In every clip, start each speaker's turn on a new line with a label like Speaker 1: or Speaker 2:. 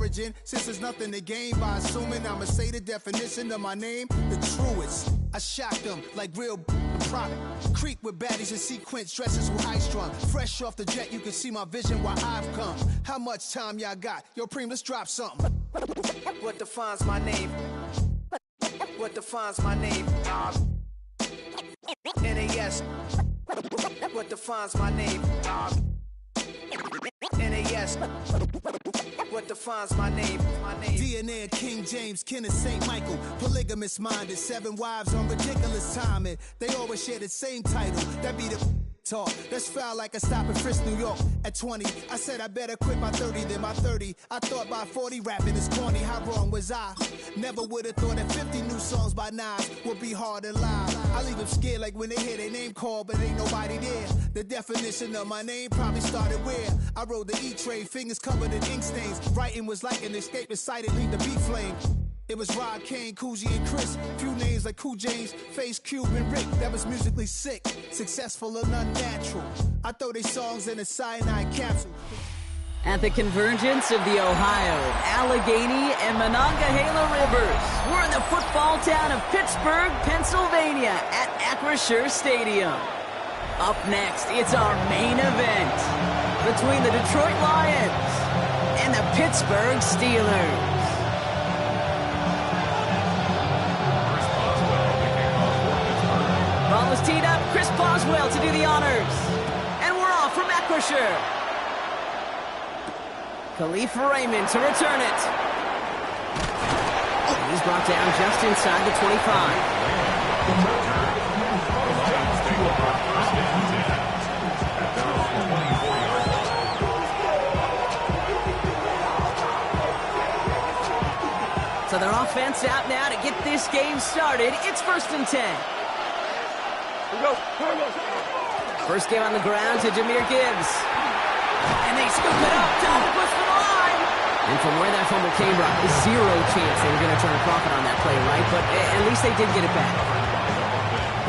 Speaker 1: origin. Since there's nothing to gain by assuming I'ma say the definition of my name, the truest. I shocked them like real product. Creek with baddies in sequence, dresses with high strung. Fresh off the jet, you can see my vision why I've come. How much time y'all got? Yo, Preem, let's drop something. What defines my name? What defines my name? NAS. What defines my name? NAS. What defines my name? DNA of King James, kin of St. Michael. Polygamous minded, 7 wives on ridiculous timing. They always share the same title. That be the talk. That's foul like a stop in Frisk, New York. At 20, I said I better quit by 30 than by 30. I thought by 40 rapping is corny. How wrong was I? Never would have thought that 50 new songs by Nas would be hard to live. I leave them scared like when they hear their name called, but ain't nobody there. The definition of my name probably started where I rode the E-Trade, fingers covered in ink stains. Writing was like an escape excited, leave the beat flame. It was Rod, Kane, Coogee, and Chris. Few names like Cool James, Face, Cube, and Rick. That was musically sick, successful and unnatural. I throw they songs in a cyanide capsule.
Speaker 2: At the convergence of the Ohio, Allegheny, and Monongahela Rivers, we're in the football town of Pittsburgh, Pennsylvania, at Acrisure Stadium. Up next, it's our main event between the Detroit Lions and the Pittsburgh Steelers. Ball is teed up, Chris Boswell to do the honors. And we're off from Acrisure. Khalif Raymond to return it. He's brought down just inside the 25. So their offense out now to get this game started. It's 1st and 10. First game on the ground to Jahmyr Gibbs. And they scoop it up. Dalvin puts for the line. And from where that fumble came from, zero chance they were going to turn a profit on that play, right? But at least they did get it back.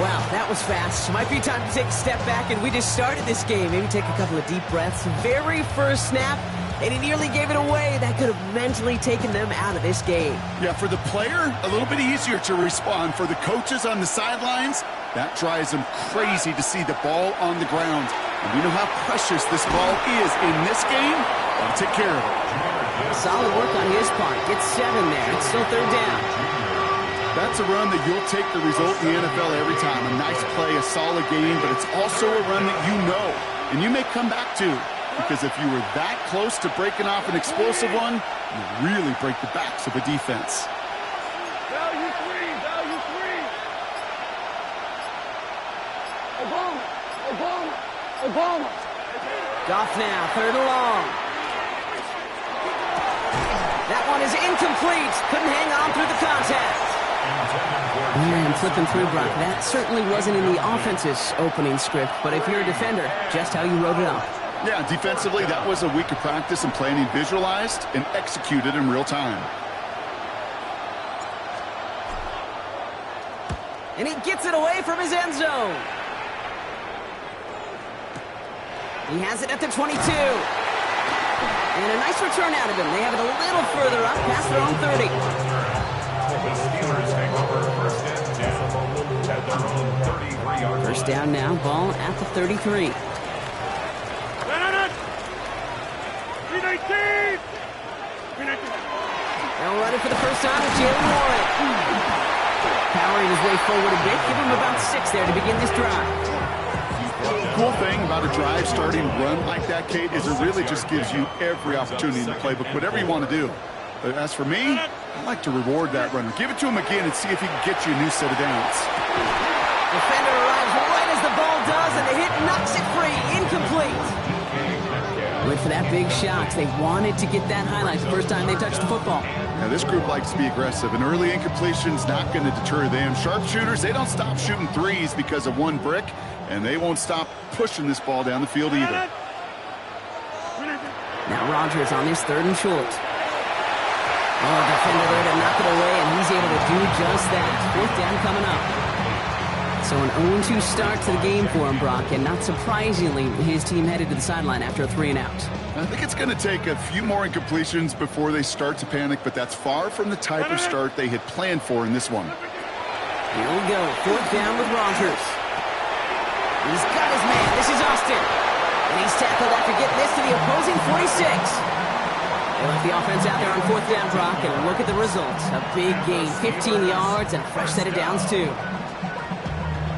Speaker 2: Wow, that was fast. Might be time to take a step back, and we just started this game. Maybe take a couple of deep breaths. Very first snap, and he nearly gave it away. That could have mentally taken them out of this game.
Speaker 3: Yeah, for the player, a little bit easier to respond. For the coaches on the sidelines, that drives them crazy to see the ball on the ground. And we know how precious this ball is in this game. I'll take care of it.
Speaker 2: Solid work on his part. Gets 7 there. It's still 3rd down.
Speaker 3: That's a run that you'll take the result in the NFL every time. A nice play, a solid game, but it's also a run that you know and you may come back to. Because if you were that close to breaking off an explosive one, you really break the backs of a defense.
Speaker 4: Value three. Obama.
Speaker 2: Goff now, 3rd and long. That one is incomplete. Couldn't hang on through the contact. Man, flipping through, Brock. That certainly wasn't in the offense's opening script, but if you're a defender, just how you wrote it up.
Speaker 3: Yeah, defensively, that was a week of practice and planning visualized and executed in real time.
Speaker 2: And he gets it away from his end zone. He has it at the 22. And a nice return out of him. They have it a little further up, past their own 30.
Speaker 4: The Steelers take over 1st and 10 at their own 33-yard.
Speaker 2: First down now, ball at the 33. They'll run it for the first time with Jalen Warren. Powering his way forward a bit. Give him about 6 there to begin this drive.
Speaker 3: The cool thing about a drive starting run like that, Kate, is it really just gives you every opportunity in the playbook, whatever you want to do. But as for me, I like to reward that runner. Give it to him again and see if he can get you a new set of downs.
Speaker 2: Defender arrives right as the ball does, and the hit knocks it free. Incomplete. Went for that big shot. They wanted to get that highlight the first time they touched the football.
Speaker 3: Now, this group likes to be aggressive, and early incompletion's not going to deter them. Sharpshooters, they don't stop shooting threes because of one brick, and they won't stop pushing this ball down the field either.
Speaker 2: Now Rodgers on his 3rd and short. Oh, defender there to knock it away, and he's able to do just that. 4th down coming up. So an 0-2 start to the game for him, Brock, and not surprisingly, his team headed to the sideline after a 3-and-out.
Speaker 3: I think it's going to take a few more incompletions before they start to panic, but that's far from the type of start they had planned for in this one.
Speaker 2: Here we go, 4th down with Rogers. He's got his man. This is Austin. And he's tackled after getting this to the opposing 46. They left the offense out there on 4th down, Brock, and look at the results. A big gain, 15 yards, and a fresh set of downs, too.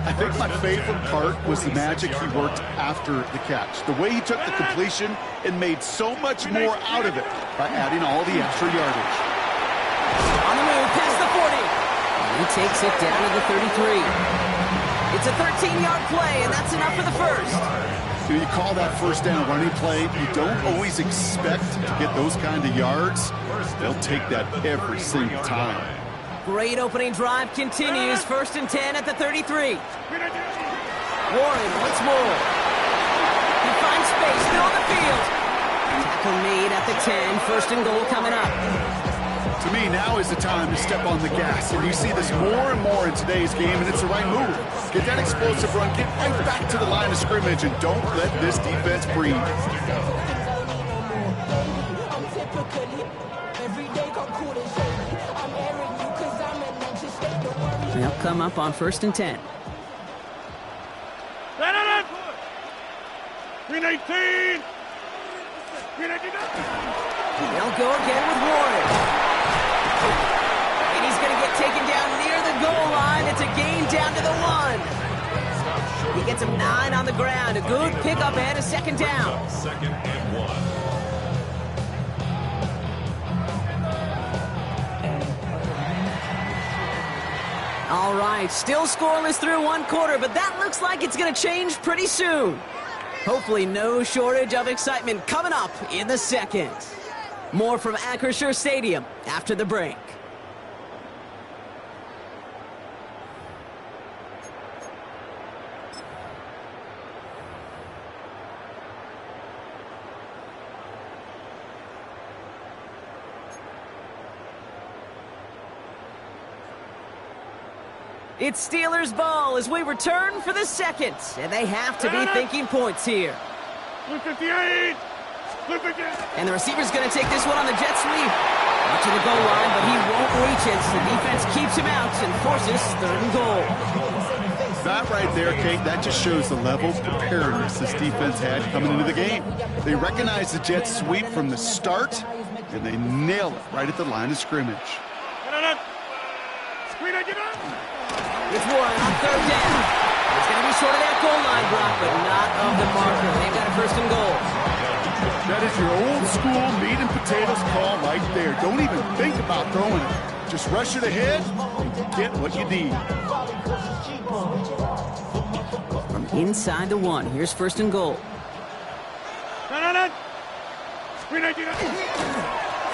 Speaker 3: I think my favorite part was the magic he worked after the catch. The way he took the completion and made so much more out of it by adding all the extra yardage.
Speaker 2: On the move, past the 40. And he takes it down to the 33. It's a 13-yard play, and that's enough for the first.
Speaker 3: You call that first down running play. You don't always expect to get those kind of yards. They'll take that every single time.
Speaker 2: Great opening drive continues. 1st and 10 at the 33. Warren once more. He finds space, middle of the field. Tackle made at the 10. 1st and goal coming up.
Speaker 3: To me, now is the time to step on the gas. And you see this more and more in today's game, and it's the right move. Get that explosive run, get right back to the line of scrimmage, and don't let this defense breathe.
Speaker 2: They'll come up on 1st and 10.
Speaker 4: 319!
Speaker 2: They'll go again with Warren. And he's going to get taken down near the goal line. It's a gain down to the 1. He gets him 9 on the ground. A good pickup and a 2nd down.
Speaker 4: 2nd and 1.
Speaker 2: All right, still scoreless through 1 quarter, but that looks like it's going to change pretty soon. Hopefully no shortage of excitement coming up in the 2nd. More from Acrisure Stadium after the break. It's Steelers ball as we return for the 2nd, and they have to be thinking points here.
Speaker 4: 58!
Speaker 2: And the receiver's going to take this one on the jet sweep. Up to the goal line, but he won't reach it. The defense keeps him out and forces 3rd and goal.
Speaker 3: That right there, Kate, that just shows the level of preparedness this defense had coming into the game. They recognized the jet sweep from the start, and they nail it right at the line of scrimmage.
Speaker 2: It's Warren on 3rd down. It's going to be short of that goal line, Brock, but not of the marker. They've got a 1st and goal.
Speaker 3: That is your old school meat and potatoes call right there. Don't even think about throwing it. Just rush it ahead and get what you need.
Speaker 2: From inside the 1, here's 1st and goal.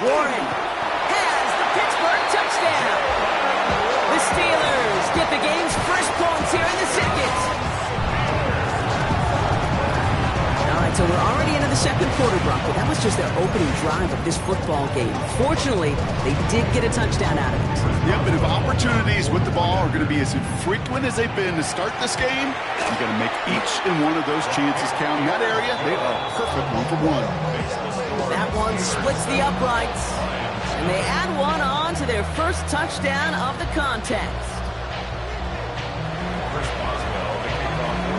Speaker 2: Warren has the Pittsburgh touchdown. The Steelers get the game's first points here in the 2nd. All right, so we're already into the 2nd quarter, Brock, but that was just their opening drive of this football game. Fortunately, they did get a touchdown out of it.
Speaker 3: Yep, but if opportunities with the ball are going to be as infrequent as they've been to start this game, you got to make each and one of those chances count. In that area, they are perfect 1-for-1.
Speaker 2: That one splits the uprights. And they add one on to their first touchdown of the contest.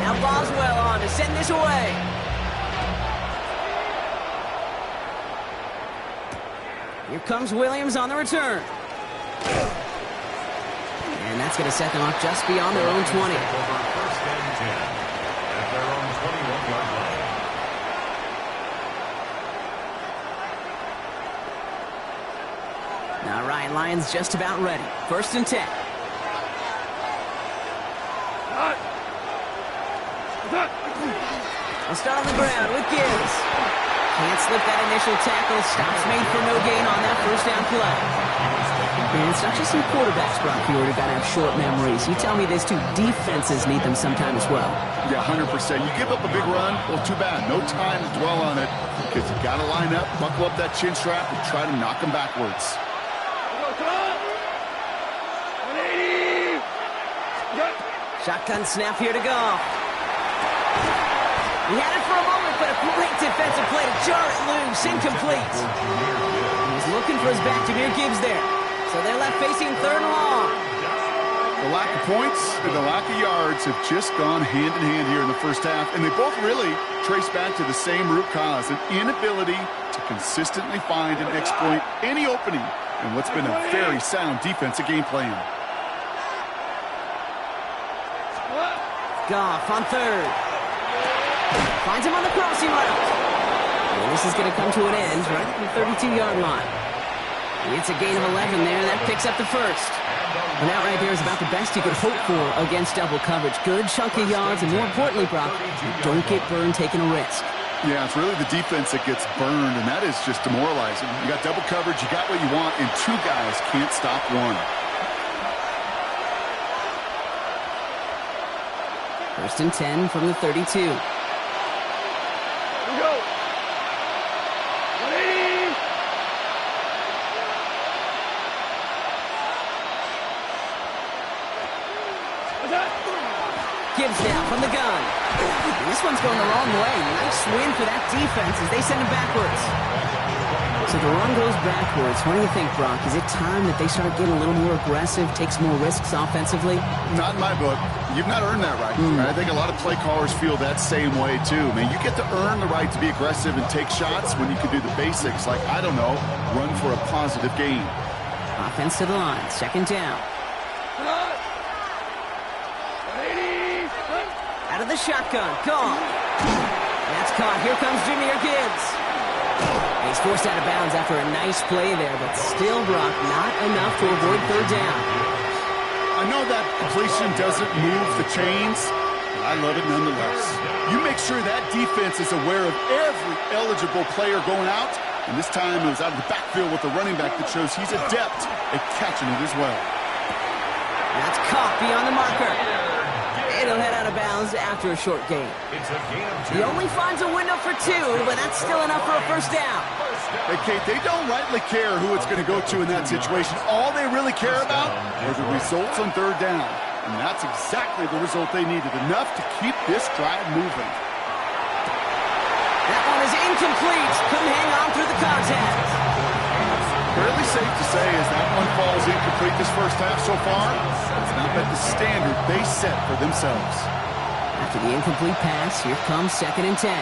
Speaker 2: Now Boswell on to send this away. Here comes Williams on the return. And that's going to set them up just beyond their own 20.
Speaker 4: 1st and 10 at their own 21-yard line.
Speaker 2: All right, Lions just about ready. 1st and 10. They'll start on the ground with Gibbs. Can't slip that initial tackle. Stops made for no gain on that 1st down play. And it's not just some quarterbacks, Brock, who got to have short memories. You tell me this too, defenses need them sometime as well.
Speaker 3: Yeah, 100%. You give up a big run, well, too bad. No time to dwell on it because you got to line up, buckle up that chin strap, and try to knock them backwards.
Speaker 2: Shotgun snap here to go. He had it for a moment, but a great defensive play to jar it loose. Incomplete. He was looking for his back to Jameer Gibbs there. So they're left facing 3rd and long.
Speaker 3: The lack of points and the lack of yards have just gone hand in hand here in the first half, and they both really trace back to the same root cause, an inability to consistently find and exploit any opening in what's been a very sound defensive game plan.
Speaker 2: Goff on 3rd. Finds him on the crossing route. And this is going to come to an end right at the 32-yard line. It's a gain of 11 there. That picks up the first. And that right there is about the best you could hope for against double coverage. Good chunky yards, and more importantly, Brock, you don't get burned taking a risk.
Speaker 3: Yeah, it's really the defense that gets burned, and that is just demoralizing. You got double coverage, you got what you want, and 2 guys can't stop one.
Speaker 2: First and 10 from the 32. Gibbs now from the gun. This one's going the wrong way. Nice win for that defense as they send him backwards. So the run goes backwards. What do you think, Brock? Is it time that they start getting a little more aggressive, take some more risks offensively?
Speaker 3: Not in my book. You've not earned that right. I think a lot of play callers feel that same way, too. Man, you get to earn the right to be aggressive and take shots when you can do the basics, like, I don't know, run for a positive gain.
Speaker 2: Offense to the line. 2nd down. Out of the shotgun. Gone. That's caught. Here comes Jameer Gibbs. He's forced out of bounds after a nice play there, but still, Brock, not enough to avoid 3rd down.
Speaker 3: I know that completion doesn't move the chains, but I love it nonetheless. You make sure that defense is aware of every eligible player going out, and this time it was out of the backfield with a running back that shows he's adept at catching it as well.
Speaker 2: That's caught beyond the marker. It'll head out of bounds after a short gain. He only finds a window for 2, but that's still enough for a first down.
Speaker 3: Hey, Kate, they don't rightly care who it's going to go to in that situation. All they really care about are the results on 3rd down. And that's exactly the result they needed, enough to keep this drive moving.
Speaker 2: That one is incomplete. Couldn't hang on through the contact.
Speaker 3: Fairly safe to say as that one falls incomplete this first half so far, it's not met the standard they set for themselves.
Speaker 2: After the incomplete pass, here comes 2nd and 10.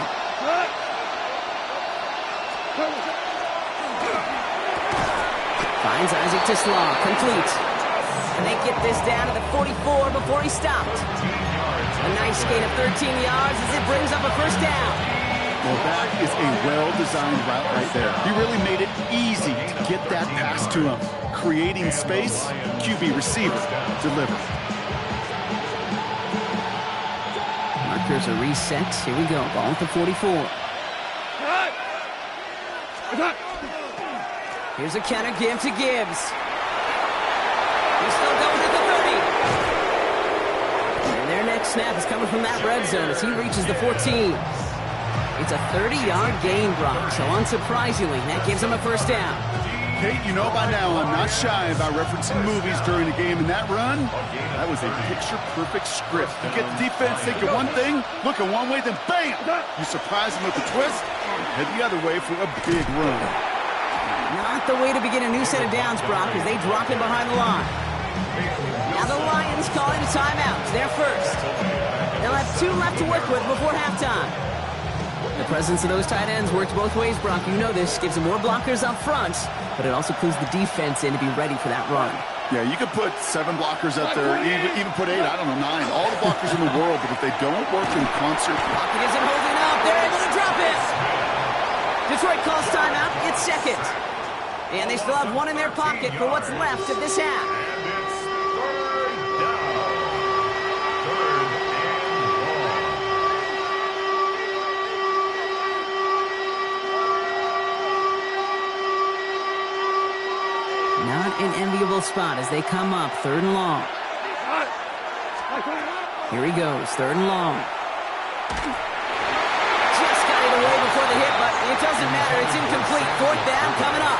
Speaker 2: Finds Isaac to Slaw, complete. And they get this down to the 44 before he stopped. A nice gain of 13 yards as it brings up a first down.
Speaker 3: Well, that is a well-designed route right there. He really made it easy to get that pass to him. Creating space, QB receiver, deliver.
Speaker 2: Markers are reset. Here we go. Ball at the 44. Here's a counter give to Gibbs. He's still going to the 30. And their next snap is coming from that red zone as he reaches the 14. It's a 30-yard gain, Brock, so unsurprisingly, that gives him a first down.
Speaker 3: Kate, you know by now I'm not shy about referencing movies during a game, and that run, that was a picture-perfect script. You get the defense thinking one thing, looking one way, then bam! You surprise them with a twist, and head the other way for a big run.
Speaker 2: Not the way to begin a new set of downs, Brock, as they drop in behind the line. Now the Lions calling a timeout. They're first. They'll have 2 left to work with before halftime. The presence of those tight ends works both ways, Brock. You know this. Gives them more blockers up front, but it also clues the defense in to be ready for that run.
Speaker 3: Yeah, you could put 7 blockers up there, even put 8, I don't know, 9. All the blockers in the world, but if they don't work in concert...
Speaker 2: Pocket isn't holding up. They're able to drop it. Detroit calls timeout. It's 2nd. And they still have 1 in their pocket for what's left of this half. Not an enviable spot as they come up 3rd and long. Here he goes, 3rd and long. Just got it away before the hit, but it doesn't matter. It's incomplete. 4th down coming up.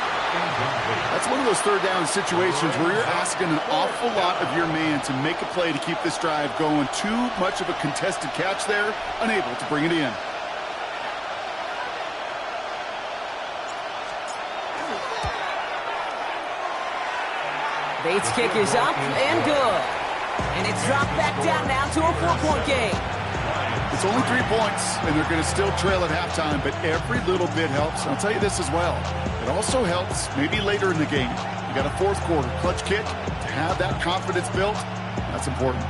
Speaker 3: That's one of those third down situations where you're asking an awful lot of your man to make a play to keep this drive going. Too much of a contested catch there, unable to bring it in.
Speaker 2: Bates' kick is up and good. And it's dropped back down now to a 4-point game.
Speaker 3: It's only 3 points, and they're going to still trail at halftime, but every little bit helps. And I'll tell you this as well. It also helps maybe later in the game. You got a fourth quarter clutch kick to have that confidence built. That's important.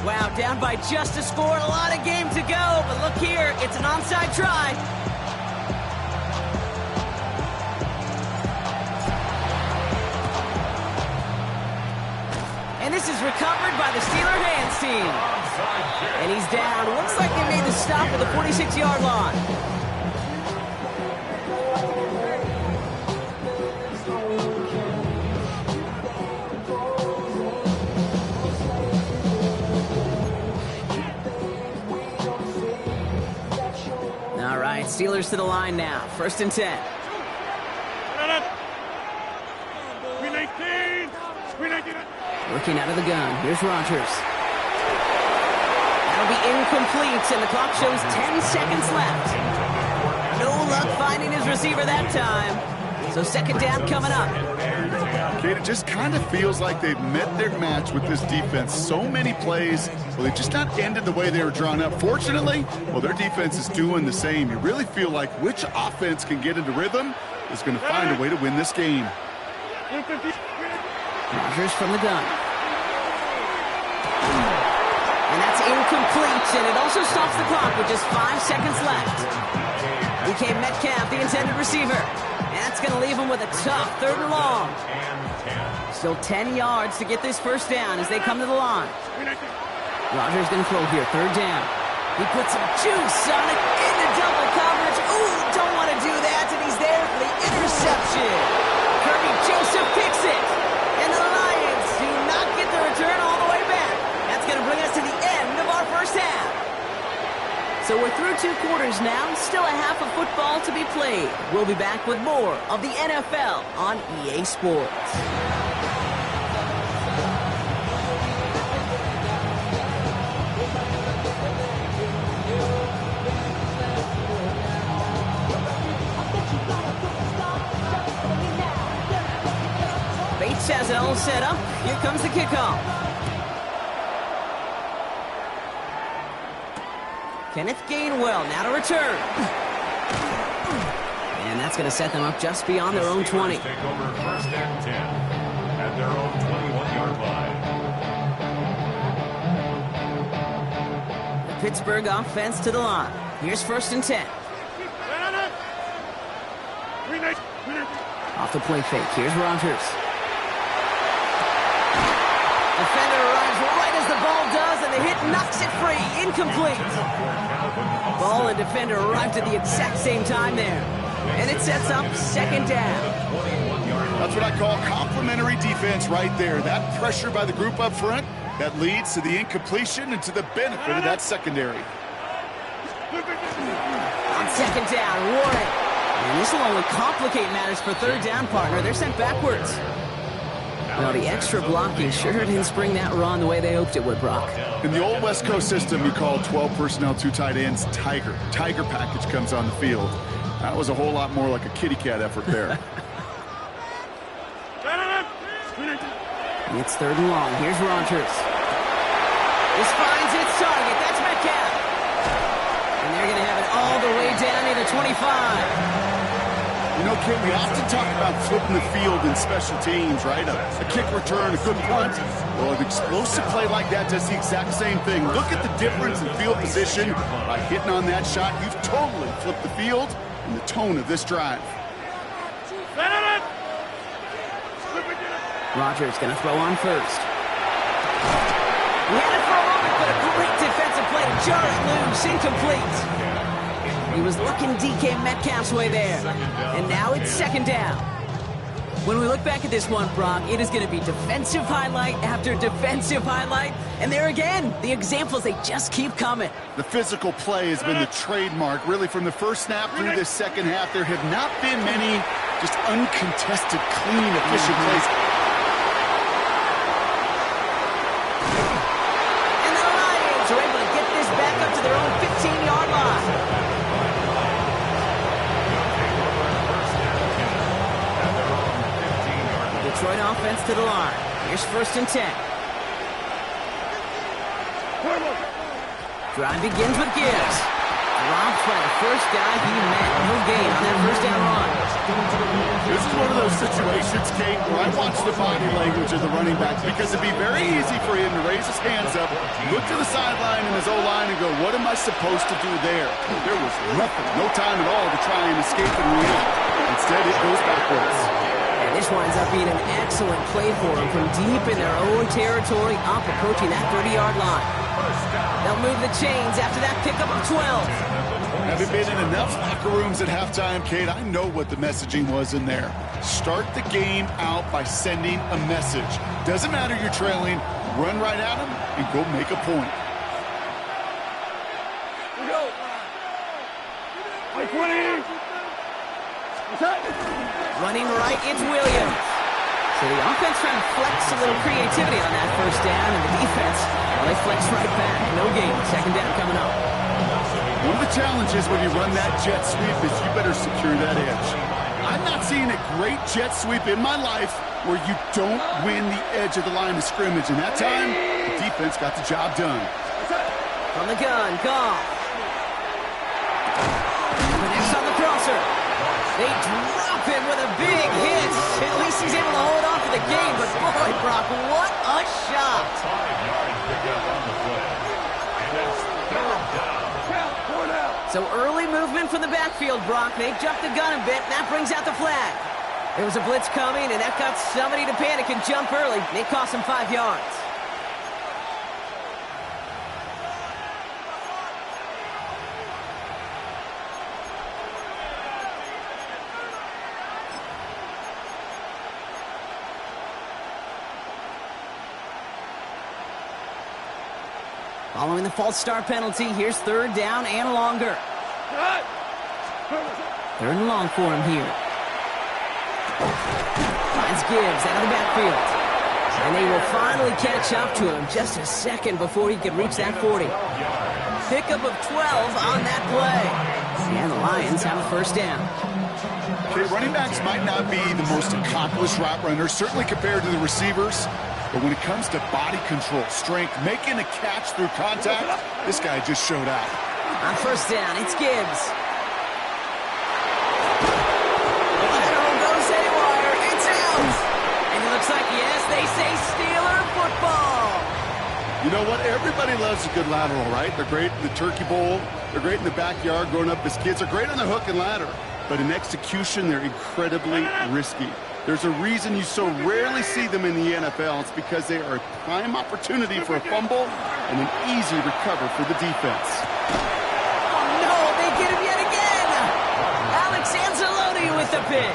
Speaker 2: Wow, down by just a score, a lot of game to go. But look here, it's an onside try. And this is recovered by the Steeler hands team. And he's down. Looks like they made the stop at the 46-yard line. All right, Steelers to the line now. 1st and 10. Looking out of the gun. Here's Rodgers. That'll be incomplete, and the clock shows 10 seconds left. No luck finding his receiver that time. So 2nd down coming up.
Speaker 3: Kate, it just kind of feels like they've met their match with this defense. So many plays, well, they've just not ended the way they were drawn up. Fortunately, well, their defense is doing the same. You really feel like which offense can get into rhythm is going to find a way to win this game.
Speaker 2: Rodgers from the gun. And that's incomplete, and it also stops the clock with just 5 seconds left. DK Metcalf, the intended receiver. And that's going to leave him with a tough 3rd and long. Still 10 yards to get this 1st down as they come to the line. Rodgers going to throw here, 3rd down. He puts some juice on it into double coverage. Ooh, don't want to do that, and he's there for the interception. Kirby Joseph picks it. And the Lions do not get the return all the way back. That's going to bring us to the end of our 1st half. So we're through 2 quarters now. Still a half of football to be played. We'll be back with more of the NFL on EA Sports. Bates has it all set up. Here comes the kickoff. Kenneth Gainwell now to return. And that's going to set them up just beyond their own 20.
Speaker 4: Take over 1st and 10 at their own 21-yard line.
Speaker 2: The Pittsburgh offense to the line. Here's 1st and 10. Off the play fake. Here's Rodgers. Defender arrives right as the ball does, and the hit knocks it free. Incomplete. Ball and defender arrived at the exact same time there. And it sets up 2nd down.
Speaker 3: That's what I call complimentary defense right there. That pressure by the group up front, that leads to the incompletion and to the benefit of that secondary.
Speaker 2: On 2nd down, Warren. And this will only complicate matters for 3rd down, partner. They're sent backwards. Well, the extra blocking sure didn't spring that run the way they hoped it would, Brock.
Speaker 3: In the old West Coast system, you call 12 personnel, 2 tight ends, Tiger. Tiger package comes on the field. That was a whole lot more like a kitty cat effort there.
Speaker 2: It's 3rd and long. Here's Rodgers. This finds its target. That's Metcalf. And they're going to have it all the way down near the 25.
Speaker 3: You know, Kate, we often talk about flipping the field in special teams, right? A kick return, a good punt. Well, an explosive play like that does the exact same thing. Look at the difference in field position. By hitting on that shot, you've totally flipped the field and the tone of this drive.
Speaker 2: Rodgers going to throw on 1st. He had it for a moment, but a great defensive play to jar it loose. Incomplete. He was looking DK Metcalf's way there. And now it's 2nd down. When we look back at this one, Brock, it is going to be defensive highlight after defensive highlight. And there again, the examples, they just keep coming.
Speaker 3: The physical play has been the trademark. Really, from the first snap through this second half, there have not been many just uncontested, clean, efficient plays.
Speaker 2: And the Lions are able to get this back up to their own 15-yard line. Detroit offense to the line. Here's 1st and 10. Drive begins with Gibbs. Dropped by the first guy he met. No gain on that 1st down run.
Speaker 3: This is one of those situations, Kate, where I watch the body language of the running back because it'd be very easy for him to raise his hands up, look to the sideline in his O-line and go, what am I supposed to do there? There was nothing, no time at all to try and escape and react. Instead, it goes backwards.
Speaker 2: And this winds up being an excellent play for them from deep in their own territory, up approaching that 30-yard line. They'll move the chains after that pickup of 12.
Speaker 3: Having been in enough locker rooms at halftime, Kate, I know what the messaging was in there. Start the game out by sending a message. Doesn't matter you're trailing, run right at them and go make a point.
Speaker 2: Running right, it's Williams. So the offense trying to flex a little creativity on that 1st down, and the defense, well, they flex right back. No gain. 2nd down coming up.
Speaker 3: One of the challenges when you run that jet sweep is you better secure that edge. I'm not seeing a great jet sweep in my life where you don't win the edge of the line of scrimmage. And that time, the defense got the job done.
Speaker 2: From the gun, Goff. Next on the crosser. They drop him with a big hit. At least he's able to hold on to the game. But boy, Brock, what a shot.
Speaker 4: 5 yards pick up on the play. And it's 3rd down.
Speaker 2: So early movement from the backfield, Brock. They jumped the gun a bit, and that brings out the flag. There was a blitz coming, and that got somebody to panic and jump early. It cost them 5 yards. Following the false start penalty, here's 3rd down and longer. 3rd and long for him here. Finds Gibbs out of the backfield. And they will finally catch up to him just a second before he could reach that 40. Pickup of 12 on that play. And the Lions have a 1st down.
Speaker 3: Okay, running backs might not be the most accomplished route runners, certainly compared to the receivers. But when it comes to body control, strength, making a catch through contact, this guy just showed out.
Speaker 2: On 1st down, it's Gibbs. Lateral goes haywire. It's out. And it looks like, yes, they say Steeler football.
Speaker 3: You know what? Everybody loves a good lateral, right? They're great in the turkey bowl. They're great in the backyard growing up as kids. They're great on the hook and ladder. But in execution, they're incredibly risky. There's a reason you so rarely see them in the NFL. It's because they are a prime opportunity for a fumble and an easy recover for the defense.
Speaker 2: Oh, no, they get him yet again. Alex Anzalone with the pick.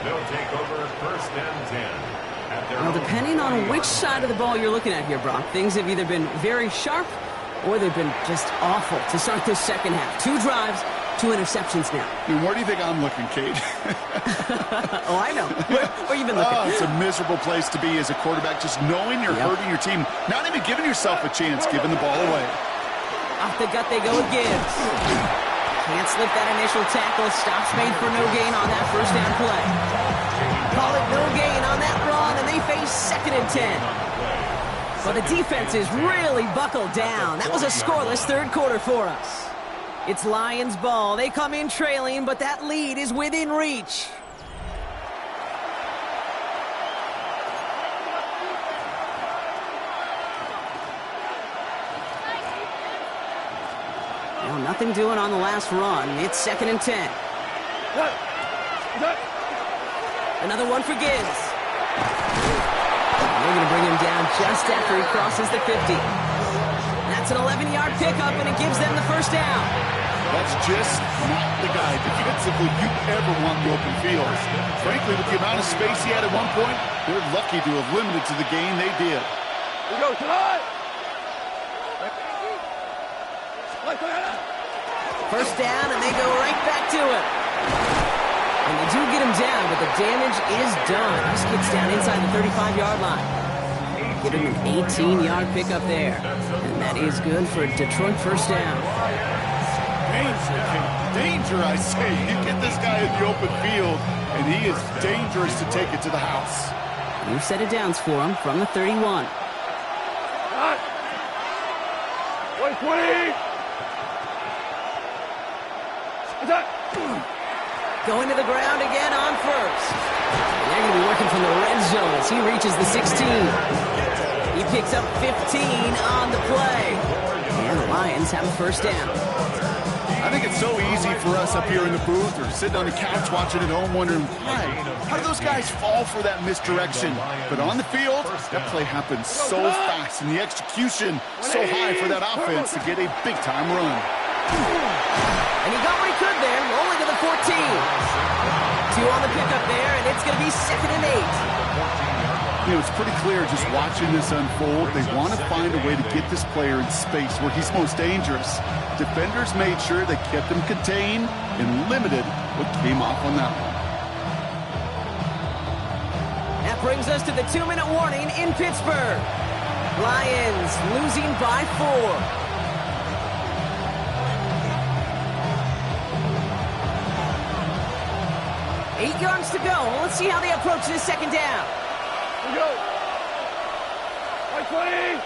Speaker 4: They'll take over 1st and 10.
Speaker 2: Well, depending on which side of the ball you're looking at here, Brock, things have either been very sharp or they've been just awful to start this second half. 2 drives, 2 interceptions now.
Speaker 3: And where do you think I'm looking, Kate?
Speaker 2: Oh, I know. Where you been looking?
Speaker 3: Oh, it's a miserable place to be as a quarterback, just knowing you're hurting your team, not even giving yourself a chance, giving the ball away.
Speaker 2: Off the gut they go with Gibbs. Can't slip that initial tackle. Stops made for no gain on that 1st down play. Call it no gain on that run, and they face 2nd and 10. But the defense is really buckled down. That was a scoreless 3rd quarter for us. It's Lions ball. They come in trailing, but that lead is within reach. Well, nothing doing on the last run. It's 2nd and 10. Another one for Gibbs. They're going to bring him down just after he crosses the 50. That's an 11-yard pickup, and it gives them the 1st down.
Speaker 3: That's just not the guy defensively you ever want in the open field. Frankly, with the amount of space he had at one point, they're lucky to have limited to the gain they did.
Speaker 5: We go tonight.
Speaker 2: First down, and they go right back to it. And they do get him down, but the damage is done. This kid's down inside the 35-yard line. Give him an 18-yard pickup there. And that is good for a Detroit first down.
Speaker 3: Danger, I say. You get this guy in the open field, and he is dangerous to take it to the house.
Speaker 2: New set of downs for him from the 31.
Speaker 5: 120.
Speaker 2: Going to the ground again on first. And they're going to be working from the red zone as he reaches the 16. He picks up 15 on the play. And the Lions have a first down.
Speaker 3: I think it's so easy for us up here in the booth or sitting on the couch watching at home wondering, why? How do those guys fall for that misdirection? But on the field, that play happens so fast and the execution so high for that offense to get a big-time run.
Speaker 2: And he got what he could there, rolling to the 14. 2 on the pickup there, and it's going to be 2nd and 8.
Speaker 3: You know, it's pretty clear just watching this unfold. They want to find a way to get this player in space where he's most dangerous. Defenders made sure they kept him contained and limited what came off on that one.
Speaker 2: That brings us to the 2-minute warning in Pittsburgh. Lions losing by 4. 8 yards to go. Let's see how they approach this second down.
Speaker 5: We go. 120.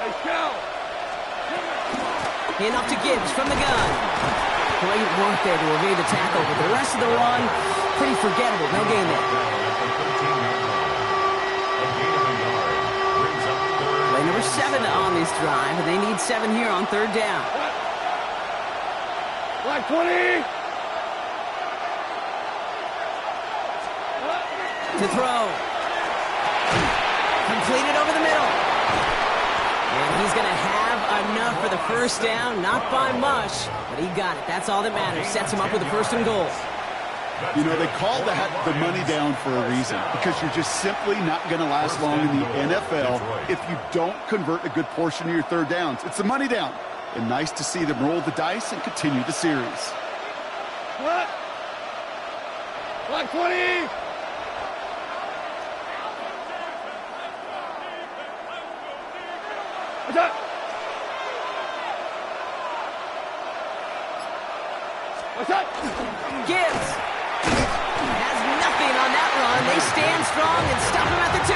Speaker 5: Hey, Cal.
Speaker 2: Enough to Gibbs from the gun. Great work there to evade the tackle, but the rest of the run, pretty forgettable. No gain there. Play number 7 on this drive, and they need 7 here on 3rd down.
Speaker 5: 120.
Speaker 2: To throw. Completed over the middle. And he's going to have enough for the first down. Not by much, but he got it. That's all that matters. Sets him up with a 1st and goal.
Speaker 3: You know, they call that the money down for a reason, because you're just simply not going to last long in the NFL if you don't convert a good portion of your 3rd downs. It's the money down. And nice to see them roll the dice and continue the series.
Speaker 5: What? 120.
Speaker 2: Gibbs has nothing on that run. They stand strong and stop him at the 2.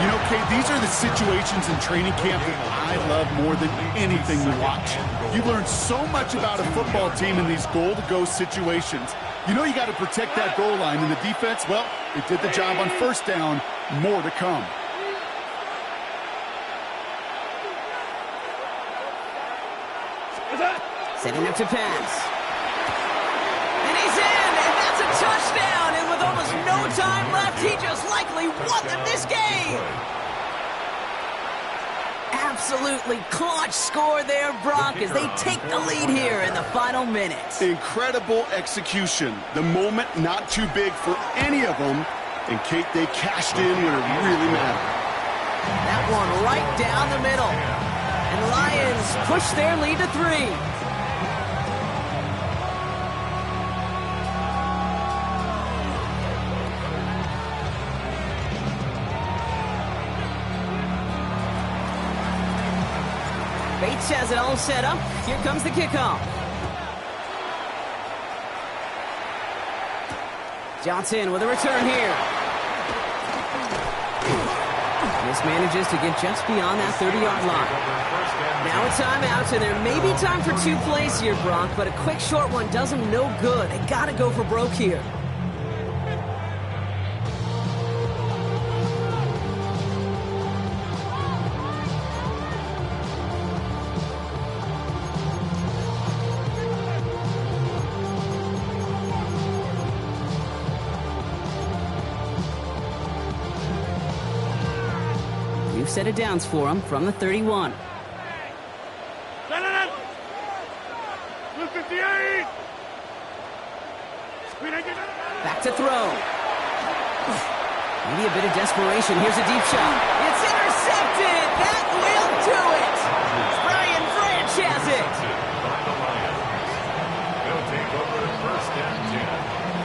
Speaker 3: You know, Kate, these are the situations in training camp that I love more than anything to watch. You learn so much about a football team in these goal-to-go situations. You know you got to protect that goal line, and the defense, well, they did the job on 1st down. More to come.
Speaker 2: Setting up to pass. And he's in, and that's a touchdown. And with almost no time left, he just likely won them this game. Absolutely clutch score there, Brock, as they take the lead here in the final minutes.
Speaker 3: Incredible execution. The moment not too big for any of them. And, Kate, they cashed in when it really mattered.
Speaker 2: That one right down the middle. And Lions push their lead to 3. Bates has it all set up. Here comes the kickoff. Johnson with a return here. This manages to get just beyond that 30-yard line. Now a timeout, and there may be time for 2 plays here, Brock, but a quick short one does them no good. They got to go for broke here. Set of downs for him from the 31. Back to throw. Maybe a bit of desperation. Here's a deep shot. It's intercepted. That will do it. Brian Branch has it.
Speaker 4: They'll take over first and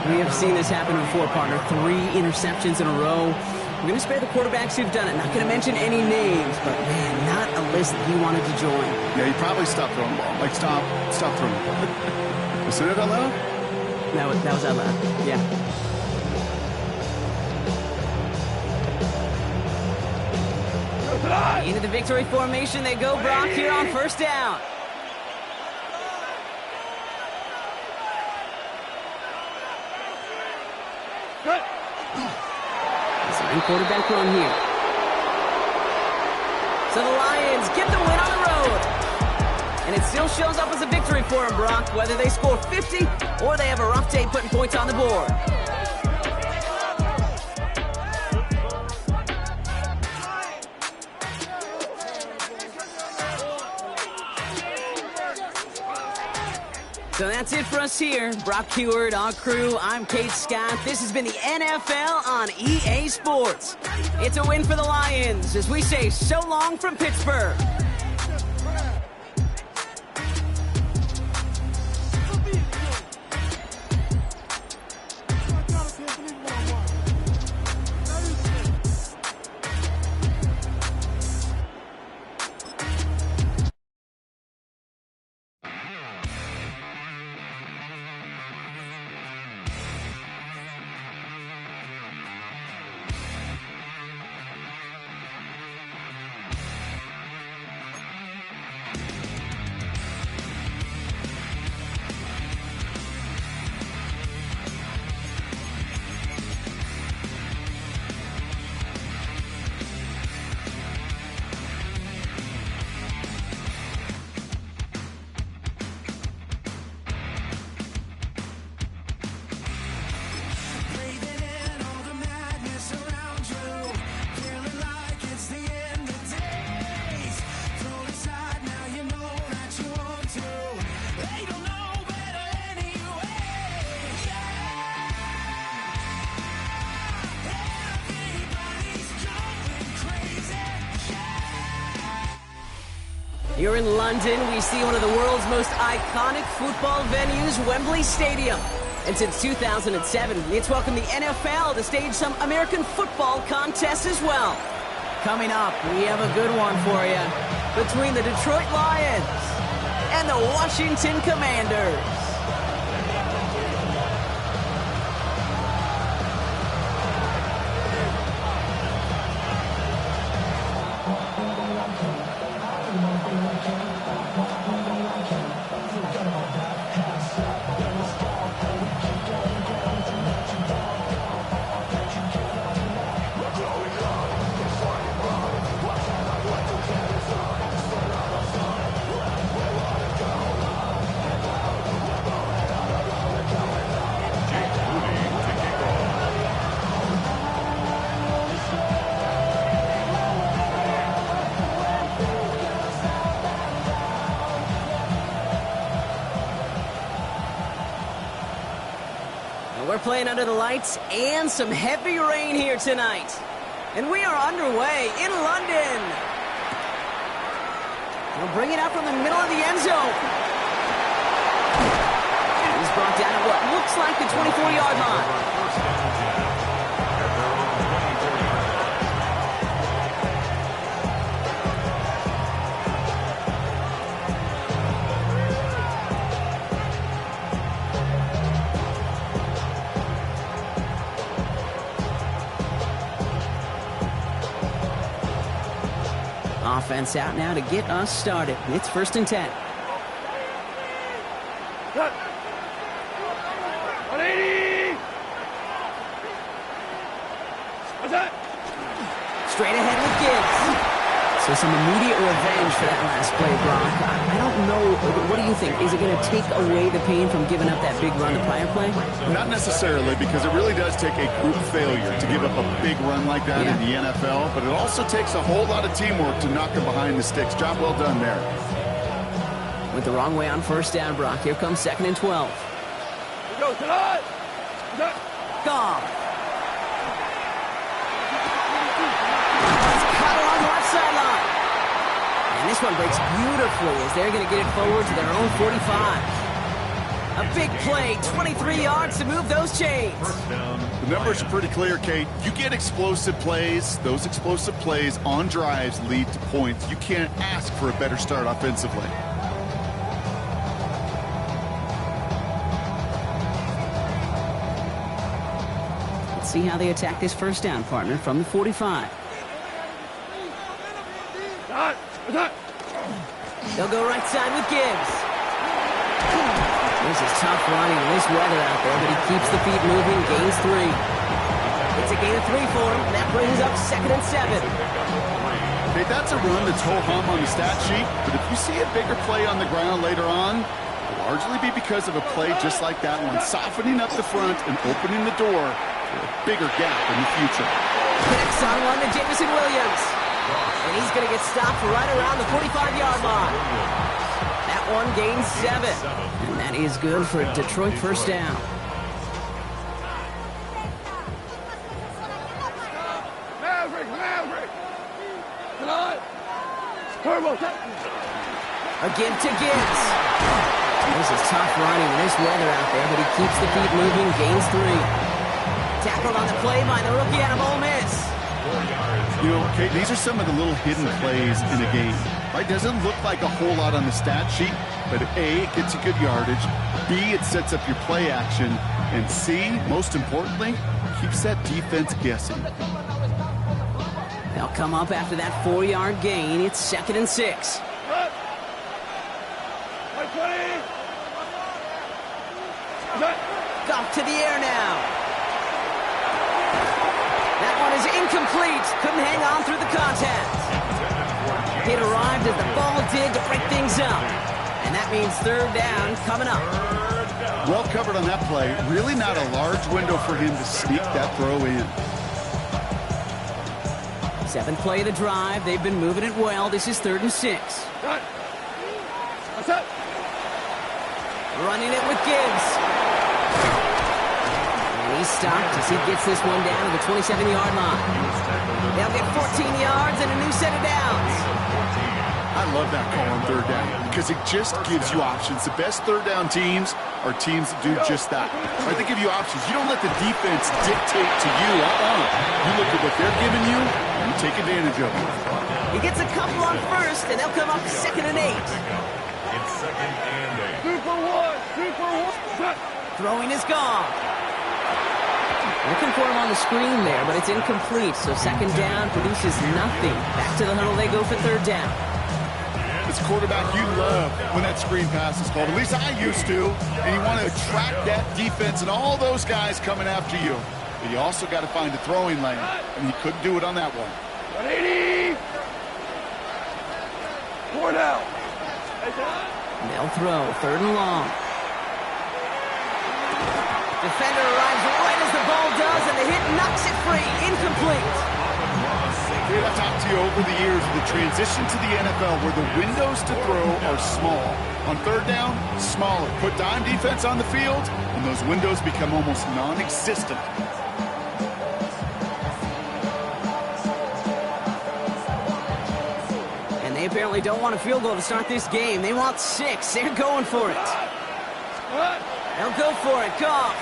Speaker 4: 10.
Speaker 2: We have seen this happen before, partner. 3 interceptions in a row. We're going to spare the quarterbacks who've done it. Not going to mention any names, but man, not a list that he wanted to join.
Speaker 3: Yeah, he probably stopped throwing the ball. Like, stop throwing the ball. Was it out loud?
Speaker 2: That was out loud. Yeah. Into the victory formation they go, Brock, here on first down. Design quarterback run here. So the Lions get the win on the road. And it still shows up as a victory for them, Brock, whether they score 50 or they have a rough day putting points on the board. So that's it for us here. Brock Heward, our crew, I'm Kate Scott. This has been the NFL on EA Sports. It's a win for the Lions as we say so long from Pittsburgh. You're in London. We see one of the world's most iconic football venues, Wembley Stadium. And since 2007, it's welcomed the NFL to stage some American football contests as well. Coming up, we have a good one for you between the Detroit Lions and the Washington Commanders. We're playing under the lights and some heavy rain here tonight. And we are underway in London. We'll bring it out from the middle of the end zone. He's brought down at what looks like the 24-yard line. Offense out now to get us started. It's 1st and 10.
Speaker 5: 180! What's that?
Speaker 2: Straight ahead with Gibbs. So some immediate revenge for that last play, Brock. I don't know. What do you think? Is it going to take away the pain from giving up that big run the prior play?
Speaker 3: Not necessarily, because it really does take a group failure to give up a big run like that in the NFL, but it also takes a whole lot of teamwork to knock them behind the sticks. Job well done there.
Speaker 2: Went the wrong way on 1st down, Brock. Here comes 2nd and 12.
Speaker 5: Here we go, tonight!
Speaker 2: Goff. It's caught along the left sideline. And this one breaks beautifully as they're going to get it forward to their own 45. A big play, 23 yards to move those chains.
Speaker 3: The numbers are pretty clear, Kate. You get explosive plays. Those explosive plays on drives lead to points. You can't ask for a better start offensively.
Speaker 2: Let's see how they attack this first down, partner, from the 45. They'll go right side with Gibbs. This is tough running in this weather out there, but he keeps the feet moving, gains 3. It's a gain of 3 for him, and that brings up 2nd and 7.
Speaker 3: Okay, that's a run that's ho-hum on the stat sheet, but if you see a bigger play on the ground later on, it'll largely be because of a play just like that one, softening up the front and opening the door for a bigger gap in the future.
Speaker 2: Connects on one to Jameson Williams. And he's going to get stopped right around the 45-yard line. That one gains 7. And that is good for a Detroit first down.
Speaker 5: Maverick! Tonight! Turbo!
Speaker 2: A give to Gibbs. This is tough running in this weather out there, but he keeps the feet moving, gains 3. Tackled on the play by the rookie out of Ole Miss.
Speaker 3: You know, Kate, these are some of the little hidden plays in a game. Right? Doesn't look like a whole lot on the stat sheet, but A, it gets you good yardage. B, it sets up your play action. And C, most importantly, keeps that defense guessing.
Speaker 2: They'll come up after that 4-yard gain. It's 2nd and 6. Goff to the air now. That one is incomplete. Couldn't hang on through the contact. It arrived as the ball did to break things up. And that means 3rd down coming up.
Speaker 3: Well covered on that play. Really not a large window for him to sneak that throw in.
Speaker 2: 7th play of the drive. They've been moving it well. This is 3rd and 6.
Speaker 5: What's up?
Speaker 2: Running it with Gibbs. And he's stopped as he gets this one down to the 27-yard line. They'll get 14 yards and a new set of downs.
Speaker 3: I love that call on 3rd down because it just gives you options. The best 3rd down teams are teams that do just that. Right? They give you options. You don't let the defense dictate to you. You look at what they're giving you, and you take advantage of it.
Speaker 2: He gets a couple on 1st, and they'll come up 2nd and 8.
Speaker 4: It's 2nd and 8.
Speaker 5: 2 for 1.
Speaker 2: Throwing is gone. Looking for him on the screen there, but it's incomplete. So 2nd down produces nothing. Back to the huddle they go for 3rd down.
Speaker 3: As a quarterback, you love when that screen pass is called. At least I used to. And you want to attract that defense and all those guys coming after you. But you also got to find a throwing lane. And he couldn't do it on that one.
Speaker 5: 180! 4 down.
Speaker 2: They'll throw 3rd and long. Defender arrives right as the ball does, and the hit knocks it free. Incomplete.
Speaker 3: I've talked to you over the years of the transition to the NFL where the windows to throw are small. On 3rd down, smaller. Put dime defense on the field, and those windows become almost non-existent.
Speaker 2: And they apparently don't want a field goal to start this game. They want 6. They're going for it. They'll go for it. Goff.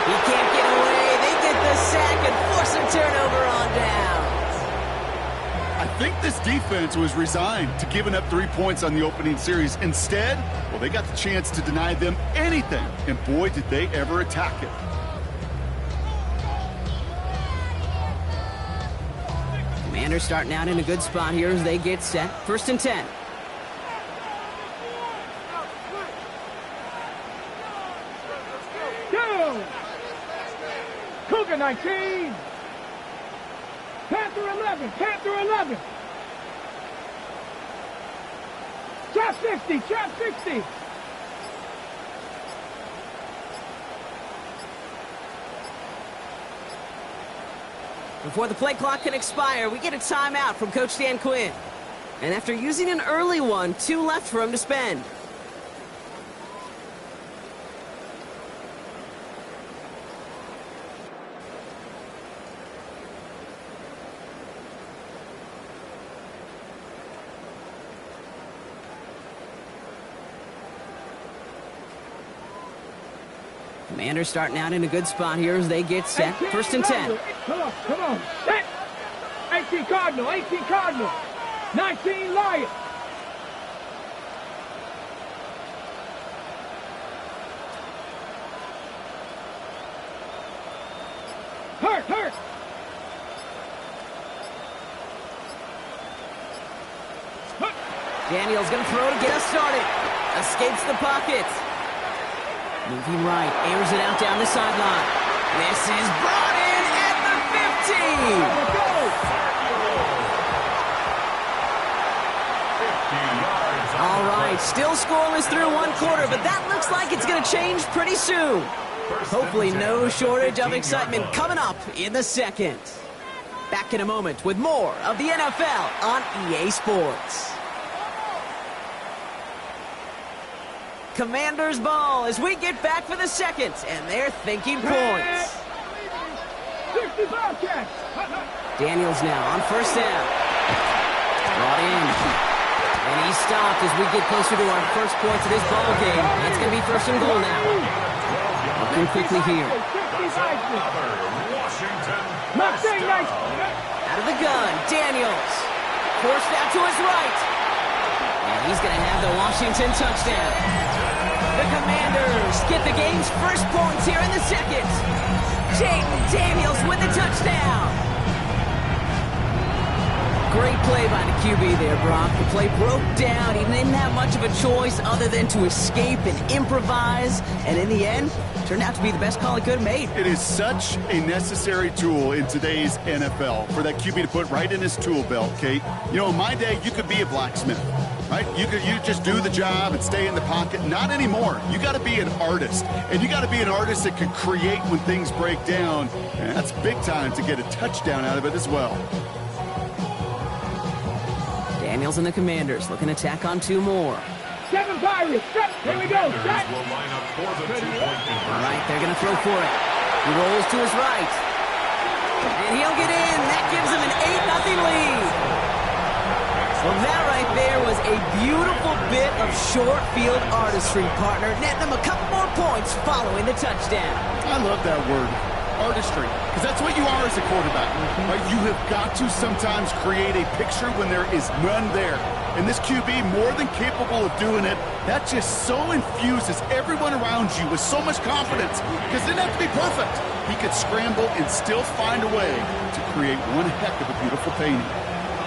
Speaker 2: He can't get away. They get the sack and force a turnover on down.
Speaker 3: I think this defense was resigned to giving up 3 points on the opening series. Instead, well, they got the chance to deny them anything. And boy, did they ever attack it.
Speaker 2: Commanders starting out in a good spot here as they get set. 1st and 10.
Speaker 5: Cougar 19. Panther 11. Panther 11. Trap 60. Trap 60.
Speaker 2: Before the play clock can expire, we get a timeout from Coach Dan Quinn. And after using an early one, 2 left for him to spend. Commanders starting out in a good spot here as they get set. First and 10.
Speaker 5: Come on. Set. 18 Cardinal, 18 Cardinal. 19 Lion. Hurt.
Speaker 2: Daniels going to throw to get us started. Escapes the pocket. Moving right, airs it out down the sideline. This is brought in at the 15. All right, still scoreless through one quarter, but that looks like it's going to change pretty soon. Hopefully no shortage of excitement coming up in the second. Back in a moment with more of the NFL on EA Sports. Commanders ball as we get back for the second, and they're thinking points. Daniels now on first down. Brought in. And he stopped as we get closer to our first points of this ball game. It's going to be first and goal now. Looking quickly here. Out of the gun, Daniels. Forced out to his right. And he's going to have the Washington touchdown. The Commanders get the game's first points here in the second. Jaden Daniels with the touchdown. Great play by the QB there, Brock. The play broke down. He didn't have much of a choice other than to escape and improvise. And in the end, turned out to be the best call he could have made.
Speaker 3: It is such a necessary tool in today's NFL for that QB to put right in his tool belt, Kate. You know, in my day, you could be a blacksmith. Right? You just do the job and stay in the pocket. Not anymore. You got to be an artist. And you got to be an artist that can create when things break down. And that's big time to get a touchdown out of it as well.
Speaker 2: Daniels and the Commanders looking to tack on two more.
Speaker 5: 7 Pirates. Here we go. Set.
Speaker 2: All right, they're going to throw for it. He rolls to his right. And he'll get in. That gives him an 8-0 lead. Well, that right there was a beautiful bit of short field artistry, partner, netting them a couple more points following the touchdown.
Speaker 3: I love that word, artistry, because that's what you are as a quarterback. Right? You have got to sometimes create a picture when there is none there. And this QB, more than capable of doing it, that just so infuses everyone around you with so much confidence, because it didn't have to be perfect. He could scramble and still find a way to create one heck of a beautiful painting.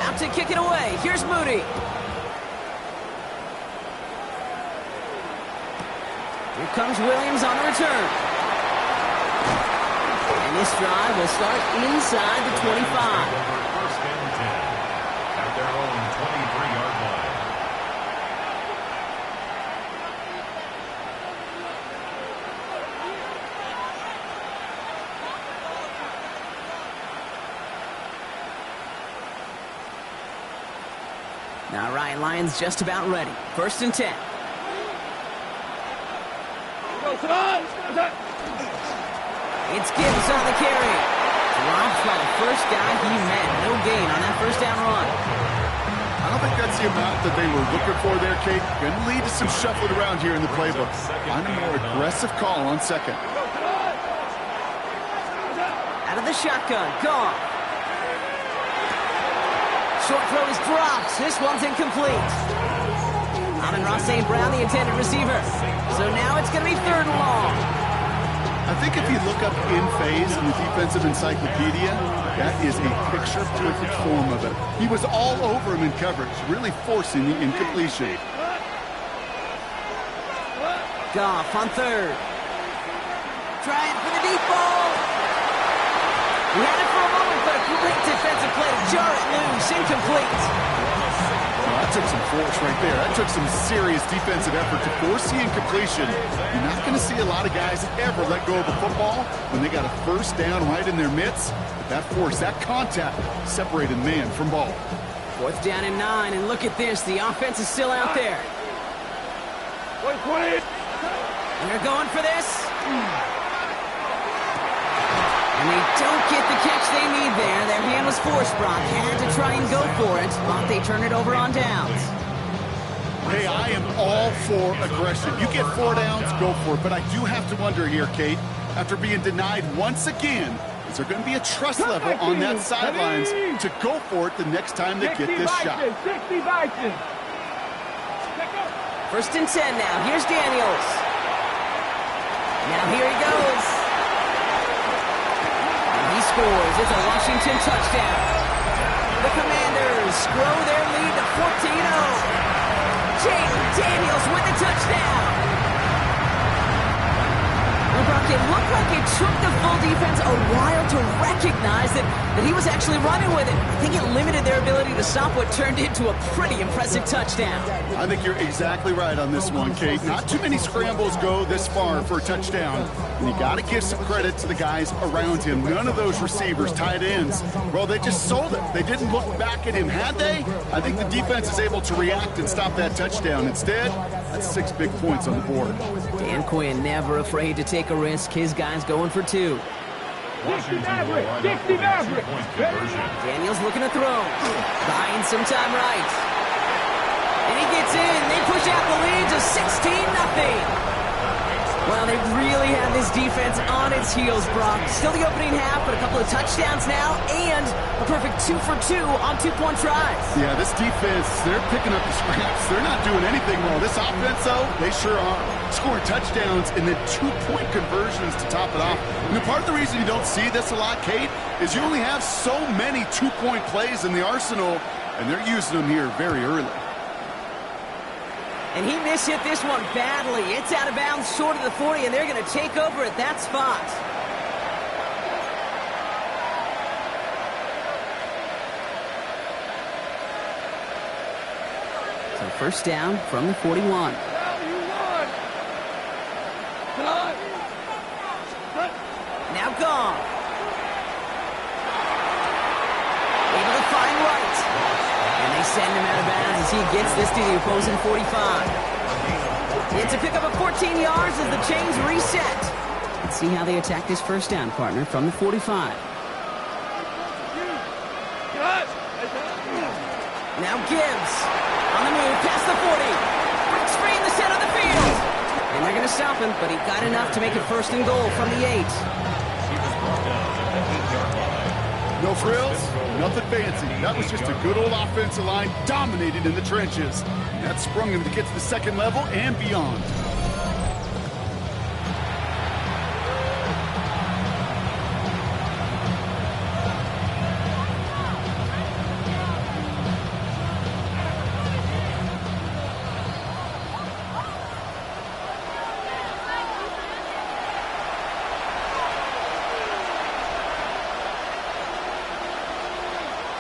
Speaker 2: Out to kick it away. Here's Moody. Here comes Williams on the return. And this drive will start inside the 25.
Speaker 4: First and 10 at their own 23-yard line.
Speaker 2: Now Ryan Lyons just about ready. First and 10. It's Gibbs on the carry. Dropped by the first guy he met. No gain on that first down run.
Speaker 3: I don't think that's the amount that they were looking for there, Kate. Going to lead to some shuffling around here in the playbook. Find a more aggressive call on second.
Speaker 2: Out of the shotgun. Gone. Short throw is dropped. This one's incomplete. Amon-Ra St. Brown, the intended receiver. So now it's going to be third and long.
Speaker 3: I think if you look up in phase in the defensive encyclopedia, that is a picture-perfect form of it. He was all over him in coverage, really forcing the incompletion.
Speaker 2: Goff on third. Trying for the deep ball. He had it for a moment, but a great defensive play to jar it loose. Incomplete.
Speaker 3: Well, that took some force right there. That took some serious defensive effort to force the incompletion. You're not going to see a lot of guys ever let go of the football when they got a first down right in their midst. But that force, that contact, separated man from ball.
Speaker 2: Fourth down and 9, and look at this. The offense is still out there. And they're going for this. And they don't get the catch they need there. Their hand was forced, Brock. Had to try and go for it, but they turn it over on downs.
Speaker 3: Hey, I am all for aggression. You get 4 downs, go for it. But I do have to wonder here, Kate, after being denied once again, is there going to be a trust level on that sidelines to go for it the next time they get this shot?
Speaker 5: 60 Bison.
Speaker 2: First and 10 now. Here's Daniels. Now here he goes. And he scores. It's a Washington touchdown. The Commanders grow their lead to 14-0. Jaden Daniels with the touchdown. Brock, it looked like it took the full defense a while to recognize that he was actually running with it. I think it limited their ability to stop what turned into a pretty impressive touchdown.
Speaker 3: I think you're exactly right on this one, Kate. Not too many scrambles go this far for a touchdown. And you got to give some credit to the guys around him. None of those receivers, tight ends, well, they just sold it. They didn't look back at him. Had they? I think the defense is able to react and stop that touchdown. Instead, that's 6 big points on the board.
Speaker 2: Dan Quinn never afraid to take a risk. His guys going for 2.
Speaker 5: Dixie Maverick. Dixie Maverick.
Speaker 2: Daniels looking to throw. Buying some time right. And he gets in. They push out the lead to 16-0. Well, they really have this defense on its heels, Brock. Still the opening half, but a couple of touchdowns now, and a perfect 2 for 2 on 2-point tries.
Speaker 3: Yeah, this defense, they're picking up the scraps. They're not doing anything well. This offense, though, they sure are. Scoring touchdowns and then 2-point conversions to top it off. You know, part of the reason you don't see this a lot, Kate, is you only have so many 2-point plays in the arsenal, and they're using them here very early.
Speaker 2: And he mishit this one badly. It's out of bounds short of the 40, and they're going to take over at that spot. So first down from the 41. Now gone. Able to find Wright. And they send him out of bounds as he gets this to the opposing 45. It's a pickup of 14 yards as the chains reset. Let's see how they attack this first down, partner, from the 45. Now Gibbs on the move past the 40. Breaks free in the center of the field. And they're going to stop him, but he got enough to make it first and goal from the 8.
Speaker 3: No frills, nothing fancy. That was just a good old offensive line dominated in the trenches. That sprung him to get to the second level and beyond.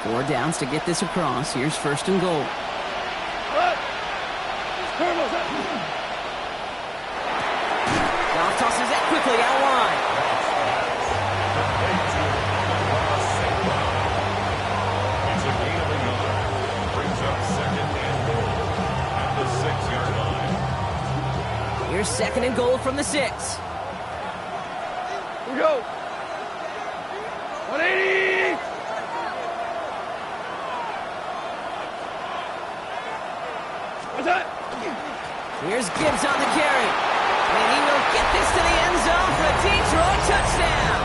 Speaker 2: Four downs to get this across. Here's first and goal. Goff tosses that quickly out wide.
Speaker 4: It's a gain of a yard. Brings up second and goal at the 6-yard line.
Speaker 2: Here's second and goal from the 6.
Speaker 5: We go. 180. What's that?
Speaker 2: Here's Gibbs on the carry. And he will get this to the end zone for a Detroit touchdown.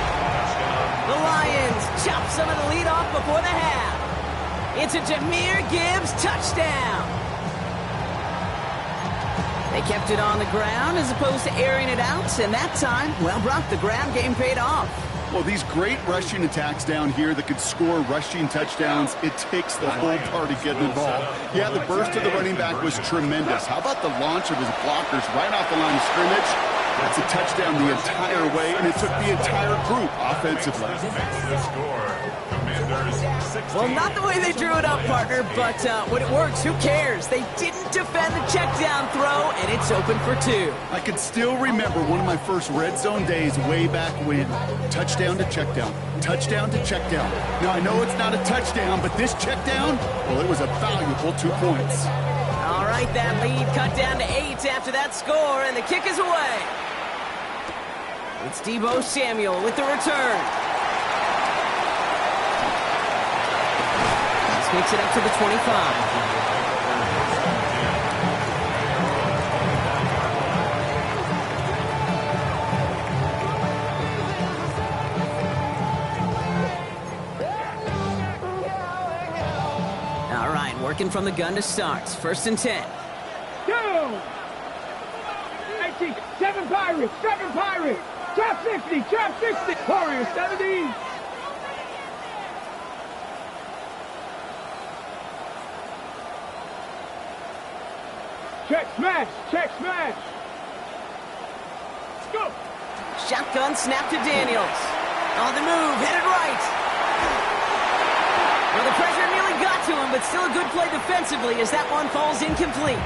Speaker 2: The Lions chop some of the lead off before the half. It's a Jahmyr Gibbs touchdown. They kept it on the ground as opposed to airing it out. And that time, well, Brock, the ground game paid off.
Speaker 3: Well, these great rushing attacks down here that could score rushing touchdowns, it takes the whole party getting involved. Yeah, the burst of the running back was tremendous. How about the launch of his blockers right off the line of scrimmage? That's a touchdown the entire way, and it took the entire group offensively.
Speaker 2: Well, not the way they drew it up, partner, but when it works, who cares? They didn't defend the check down throw, and it's open for 2.
Speaker 3: I can still remember one of my first red zone days way back when. Touchdown to check down. Touchdown to check down. Now, I know it's not a touchdown, but this check down, well, it was a valuable 2 points.
Speaker 2: All right, that lead cut down to 8 after that score, and the kick is away. It's Deebo Samuel with the return. This makes it up to the 25. working from the gun to start. 1st and 10.
Speaker 5: Go! 18, 7 Pirates, 7 Pirates. Trap 60, trap 60. Warriors 70. Check smash, check smash. Let's go.
Speaker 2: Shotgun snap to Daniels. On the move, headed right. Well, the pressure nearly got to him, but still a good play defensively as that one falls incomplete.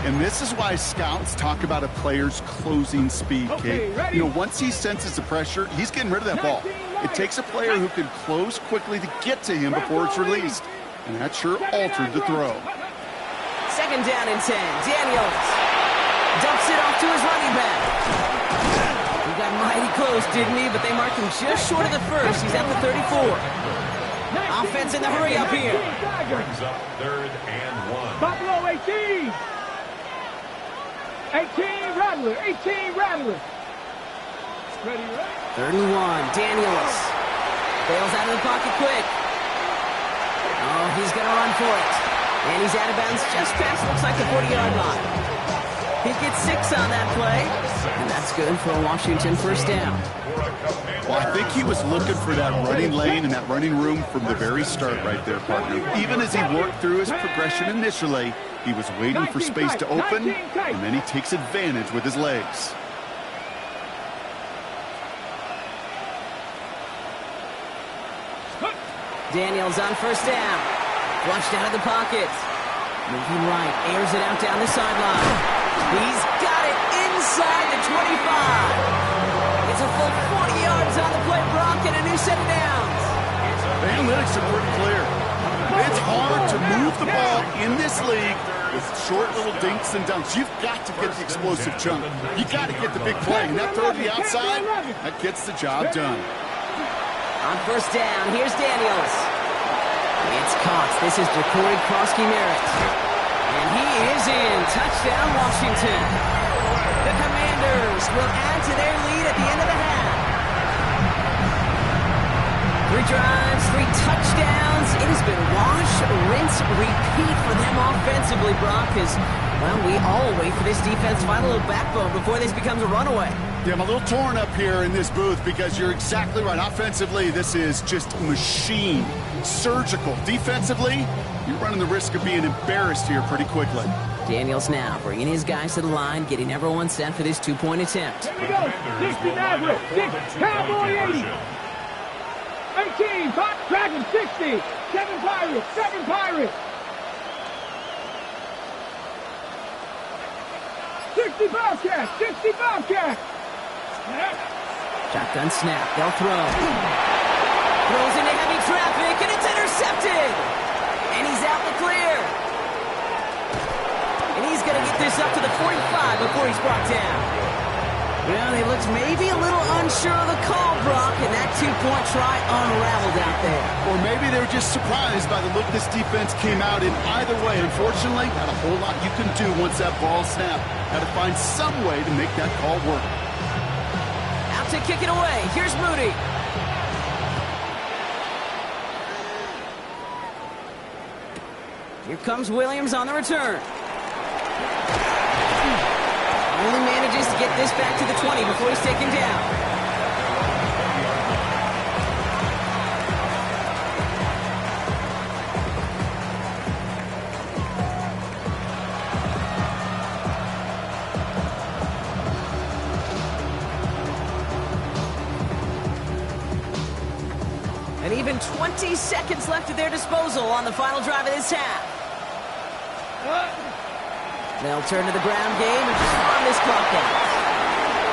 Speaker 3: And this is why scouts talk about a player's closing speed, Kate.
Speaker 5: Okay,
Speaker 3: You know, once he senses the pressure, he's getting rid of that ball. It takes a player who can close quickly to get to him before it's released. And that sure altered the throw.
Speaker 2: 2nd down and 10. Daniels dumps it off to his running back. He got mighty close, didn't he? But they marked him just short of the first. He's at the 34. Offense in the hurry up here.
Speaker 4: Brings up 3rd and 1.
Speaker 5: Buffalo 18. 18 Rattler, 18 Rattler. Ready, ready.
Speaker 2: 3rd and 1. Daniels bails out of the pocket quick. Oh, he's going to run for it. And he's out of bounds just past, looks like the 40-yard line. He gets 6 on that play, and that's good for a Washington 1st down.
Speaker 3: Well, I think he was looking for that running lane and that running room from the very start right there, partner. Even as he worked through his progression initially, he was waiting for space to open, and then he takes advantage with his legs.
Speaker 2: Daniels on 1st down. Flushed out of the pocket. Moving right, airs it out down the sideline. He's got it inside the 25. It's a full 40 yards on the play, Brock, and a new set of downs.
Speaker 3: The analytics are pretty clear. It's hard to move the ball in this league with short little dinks and dunks. You've got to get the explosive chunk. You got to get the big play. And that throw to the outside, that gets the job done.
Speaker 2: On 1st down, here's Daniels. It's caught. This is Jacory Krosky-Merritt. And he is in. Touchdown, Washington. The Commanders will add to their lead at the end of the half. 3 drives, 3 touchdowns. It has been wash, rinse, repeat for them offensively, Brock, because, well, we all wait for this defense to find a little backbone before this becomes a runaway.
Speaker 3: Yeah, I'm a little torn up here in this booth because you're exactly right. Offensively, this is just machine, surgical. Defensively, you're running the risk of being embarrassed here pretty quickly.
Speaker 2: Daniels now bringing his guys to the line, getting everyone set for this 2-point attempt.
Speaker 5: Here we go. 60 Maverick, 6 Cowboy 80. 18, Dragon 60, 7 Pirates, 7 Pirates. 60 Bobcats, 60 Bobcats.
Speaker 2: Shotgun snap, they'll throw. Throws into heavy traffic, and it's intercepted. And he's out the clear. And he's going to get this up to the 45 before he's brought down. Well, they looked maybe a little unsure of the call, Brock, and that 2-point try unraveled out there.
Speaker 3: Or maybe they were just surprised by the look this defense came out in either way. Unfortunately, not a whole lot you can do once that ball snapped. Got to find some way to make that call work.
Speaker 2: Out to kick it away. Here's Moody. Here comes Williams on the return. Only manages to get this back to the 20 before he's taken down. And even 20 seconds left at their disposal on the final drive of this half. They'll turn to the ground game and just run this clock out.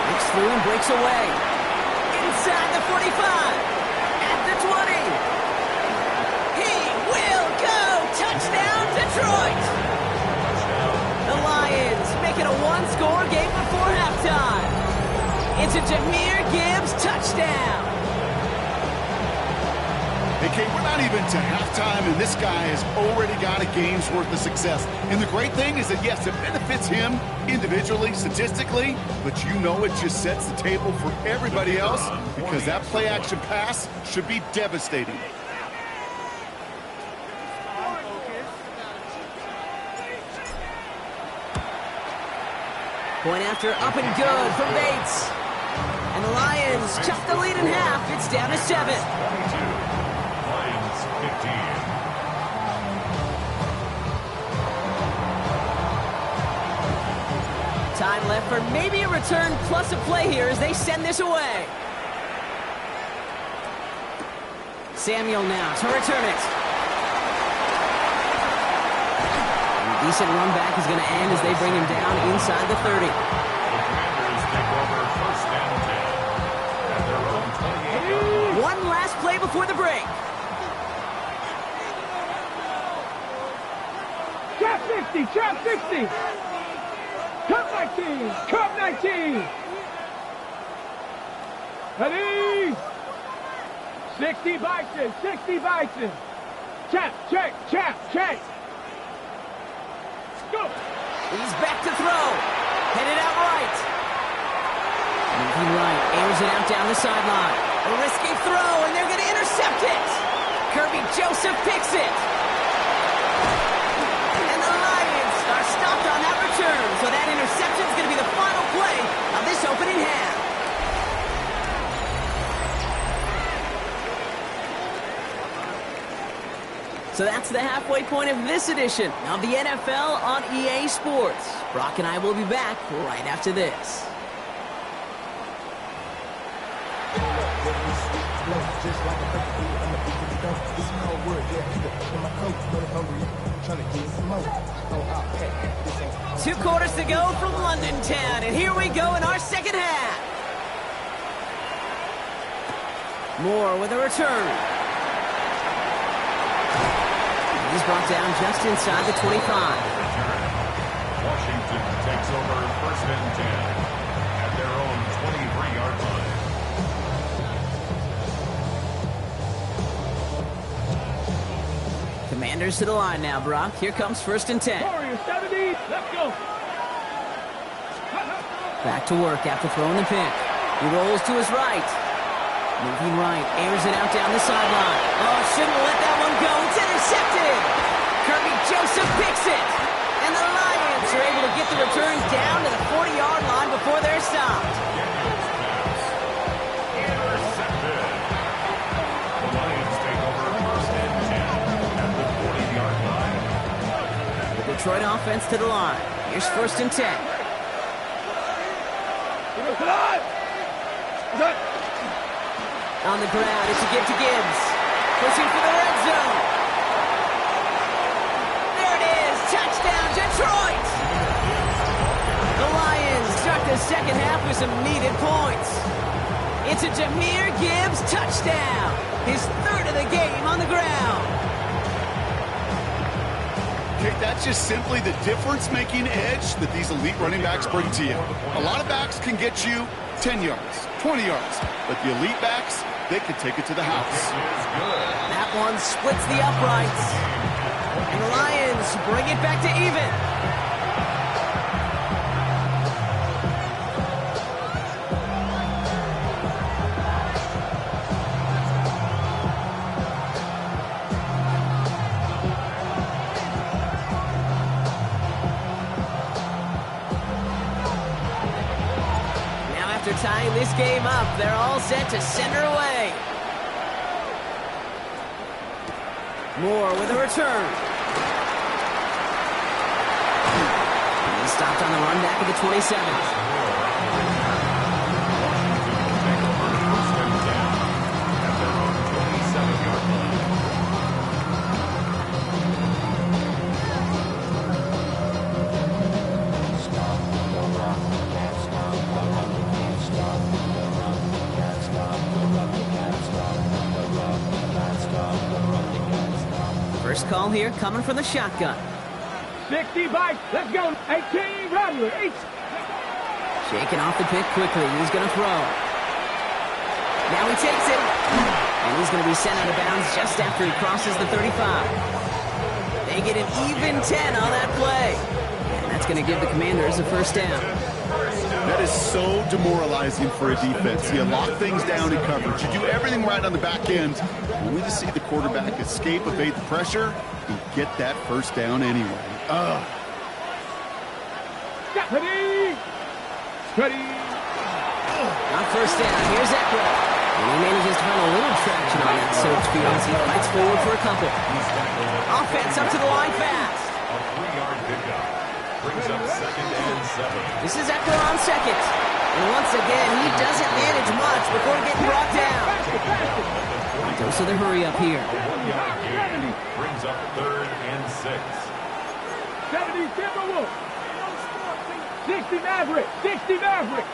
Speaker 2: Looks through and breaks away. Inside the 45. At the 20. He will go. Touchdown, Detroit. The Lions make it a one-score game before halftime. It's a Jahmyr Gibbs touchdown.
Speaker 3: Hey, Kate, we're not even to halftime, and this guy has already got a game's worth of success. And the great thing is that, yes, it benefits him individually, statistically, but you know it just sets the table for everybody else because that play-action pass should be devastating.
Speaker 2: Point after up and good from Bates. And the Lions chop the lead in half. It's down to 7.
Speaker 4: 22. Lions 15.
Speaker 2: Time left for maybe a return plus a play here as they send this away. Samuel now to return it. A decent run back is going to end as they bring him down inside the 30.
Speaker 4: The Commanders take over first and 10 at their own 28-yard line.
Speaker 2: One last play before the break.
Speaker 5: Trap 60, trap 60. Cup 19, cup 19. Ready? 60 Bison, 60 Bison. Check, check, check, check. Go.
Speaker 2: He's back to throw. Headed out right. Moving right, airs it out down the sideline. A risky throw, and they're going to intercept it. Kirby Joseph picks it. And the Lions are stopped on that return, so that interception is going to be the final play of this opening half. So that's the halfway point of this edition of the NFL on EA Sports. Brock and I will be back right after this. Two quarters to go from London Town, and here we go in our second half. Moore with a return. He's brought down just inside the 25.
Speaker 4: Washington takes over first and 10 at their own 23-yard line.
Speaker 2: Commanders to the line now, Brock. Here comes first and 10.
Speaker 5: Warriors 70, let's go.
Speaker 2: Back to work after throwing the pick. He rolls to his right. Moving right, airs it out down the sideline. Oh, shouldn't let that one go. It's intercepted. Kirby Joseph picks it. And the Lions are able to get the return down to the 40-yard line before they're stopped.
Speaker 4: Intercepted. The Lions take over first and 10 at the 40-yard line.
Speaker 2: The Detroit offense to the line. Here's first and 10. On the ground, it's a give to Gibbs. Pushing for the red zone. There it is. Touchdown, Detroit. The Lions start the second half with some needed points. It's a Jahmyr Gibbs touchdown. His third of the game on the ground.
Speaker 3: Okay, that's just simply the difference-making edge that these elite running backs bring to you. A lot of backs can get you 10 yards, 20 yards, but the elite backs, they can take it to the house.
Speaker 2: That one splits the uprights. And the Lions bring it back to even. Tying this game up, they're all set to send her away. Moore with a return. He's stopped on the run back at the 27. First call here coming from the shotgun.
Speaker 5: 60 bikes, let's go. 18, Rodler, 8.
Speaker 2: Shaking off the pick quickly. He's going to throw. Now he takes it. And he's going to be sent out of bounds just after he crosses the 35. They get an even 10 on that play. And that's going to give the Commanders a first down.
Speaker 3: That is so demoralizing for a defense. You lock things down in coverage. You do everything right on the back end. Only to see the quarterback escape, evade the pressure, and get that first down anyway.
Speaker 5: Ready? Ready.
Speaker 2: On first down, here's Eckler. And he manages to find a little traction on that soaked field as he fights forward for a couple. Offense up to the line fast.
Speaker 4: A 3-yard pickup. Brings up 2nd and 7.
Speaker 2: This is Eckler on second. And once again, he doesn't manage much before getting brought down. Dose of the hurry up here.
Speaker 4: 1-yard gain. Brings up 3rd and 6.
Speaker 5: 70 Timberwolves. 60 Maverick. 60 Maverick.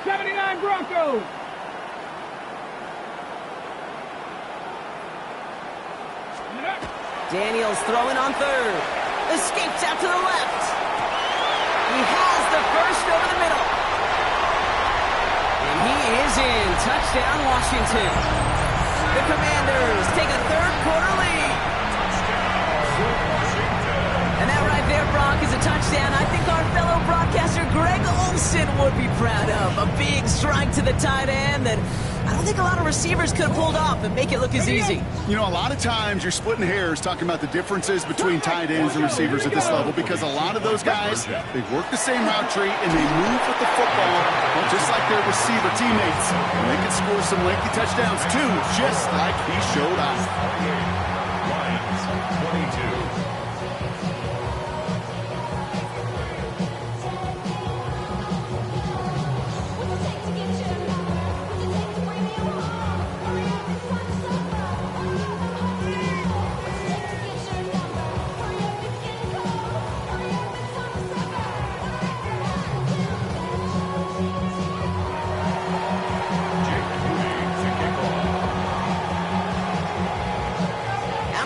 Speaker 5: '79 Broncos.
Speaker 2: Daniels throwing on third. Escapes out to the left. He has the first over the middle. And he is in. Touchdown, Washington. The Commanders take a third-quarter lead. And that right there, Brock, is a touchdown I think our fellow broadcaster Greg Olson would be proud of. A big strike to the tight end that I don't think a lot of receivers could have pulled off and make it look as easy.
Speaker 3: You know, a lot of times you're splitting hairs talking about the differences between tight ends and receivers at this level because a lot of those guys, they work the same route tree and they move with the football just like their receiver teammates. And they can score some lengthy touchdowns too, just like he showed us.
Speaker 4: Lions 22.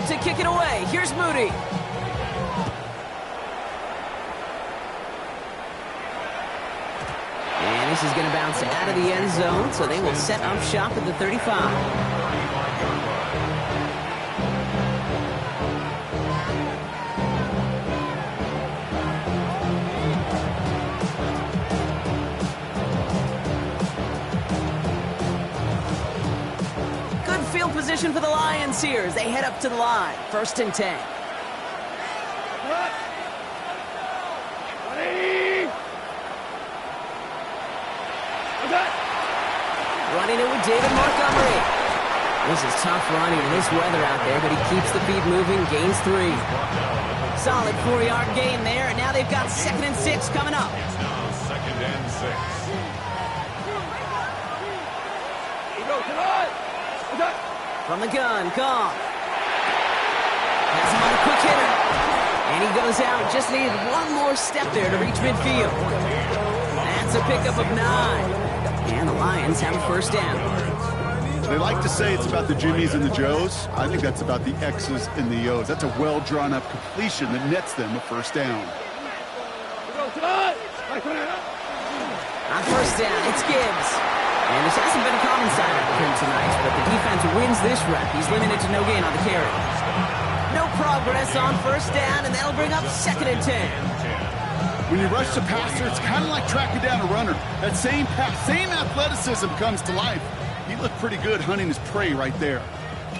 Speaker 2: To kick it away. Here's Moody. And this is going to bounce out of the end zone, so they will set up shop at the 35. Field position for the Lions here as they head up to the line. 1st and 10. Running it with David Montgomery. This is tough running in this weather out there, but he keeps the feet moving, gains 3. Solid 4-yard gain there, and now they've got 2nd and 6 coming up.
Speaker 4: It's now 2nd and 6.
Speaker 2: From the gun, Goff. Has him on a quick hitter. And he goes out. Just needed one more step there to reach midfield. That's a pickup of 9. And the Lions have a 1st down.
Speaker 3: They like to say it's about the Jimmies and the Joes. I think that's about the X's and the O's. That's a well-drawn-up completion that nets them a 1st down.
Speaker 2: On 1st down, it's Gibbs. And this hasn't been a common sight for him tonight, but the defense wins this rep. He's limited to no gain on the carry. No progress on 1st down, and that'll bring up 2nd and 10.
Speaker 3: When you rush the passer, it's kind of like tracking down a runner. That same athleticism comes to life. He looked pretty good hunting his prey right there.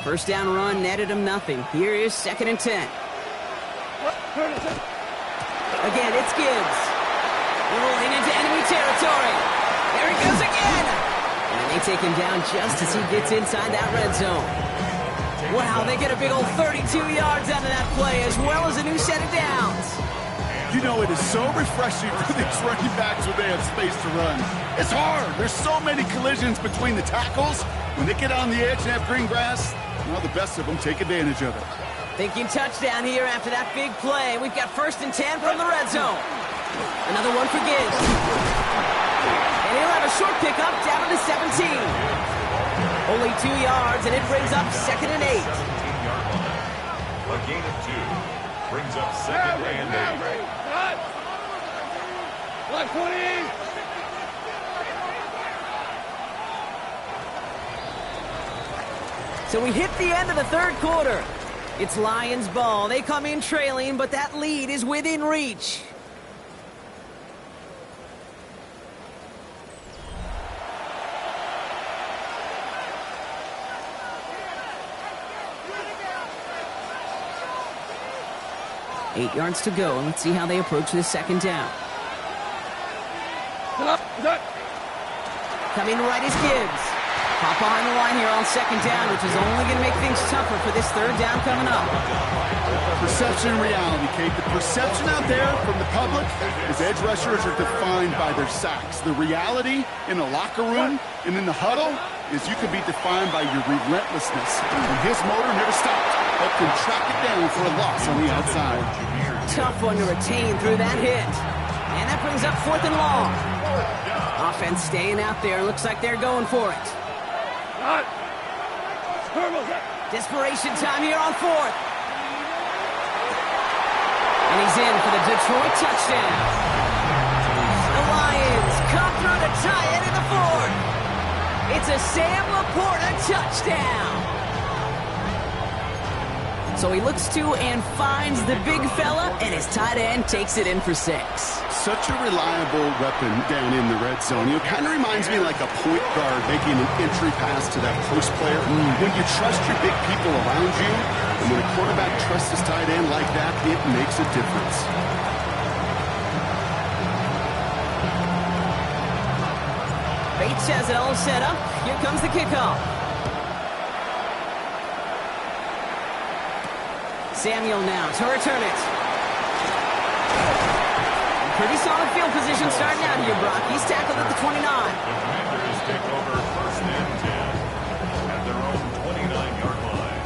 Speaker 2: 1st down run netted him nothing. Here is 2nd and 10. Again, it's Gibbs. Rolling into enemy territory. There he goes again. And they take him down just as he gets inside that red zone. Wow, they get a big old 32 yards out of that play, as well as a new set of downs.
Speaker 3: You know, it is so refreshing for these running backs when they have space to run. It's hard. There's so many collisions between the tackles. When they get on the edge and have green grass, well, the best of them take advantage of it.
Speaker 2: Thinking touchdown here after that big play. We've got 1st and 10 from the red zone. Another one for Gibbs. And he'll have a short pickup down to the 17. Only 2 yards, and it brings up 2nd and 8.
Speaker 4: 17-yard line. A gain of 2. Brings up 2nd and 8.
Speaker 5: Black 20.
Speaker 2: So we hit the end of the 3rd quarter. It's Lions ball. They come in trailing, but that lead is within reach. 8 yards to go. Let's see how they approach this second down. Coming right is Gibbs. Pop behind the line here on second down, which is only going to make things tougher for this third down coming up.
Speaker 3: Perception and reality, Kate. The perception out there from the public is edge rushers are defined by their sacks. The reality in the locker room and in the huddle is you can be defined by your relentlessness. And his motor never stopped. Helped him track it down for a loss on the outside.
Speaker 2: Tough one to retain through that hit. And that brings up 4th and long. Offense staying out there. Looks like they're going for it. Desperation time here on 4th. And he's in for the Detroit touchdown. The Lions come through to tie it in the 4th. It's a Sam Laporta touchdown. So he looks to and finds the big fella, and his tight end takes it in for 6.
Speaker 3: Such a reliable weapon down in the red zone. You know, kind of reminds me like a point guard making an entry pass to that post player. When you trust your big people around you, and when a quarterback trusts his tight end like that, it makes a difference.
Speaker 2: Bates has it all set up. Here comes the kickoff. Samuel now to return it. Pretty solid field position starting out here, Brock. He's tackled at the 29.
Speaker 4: The Commanders take over 1st and 10 at their own 29-yard line.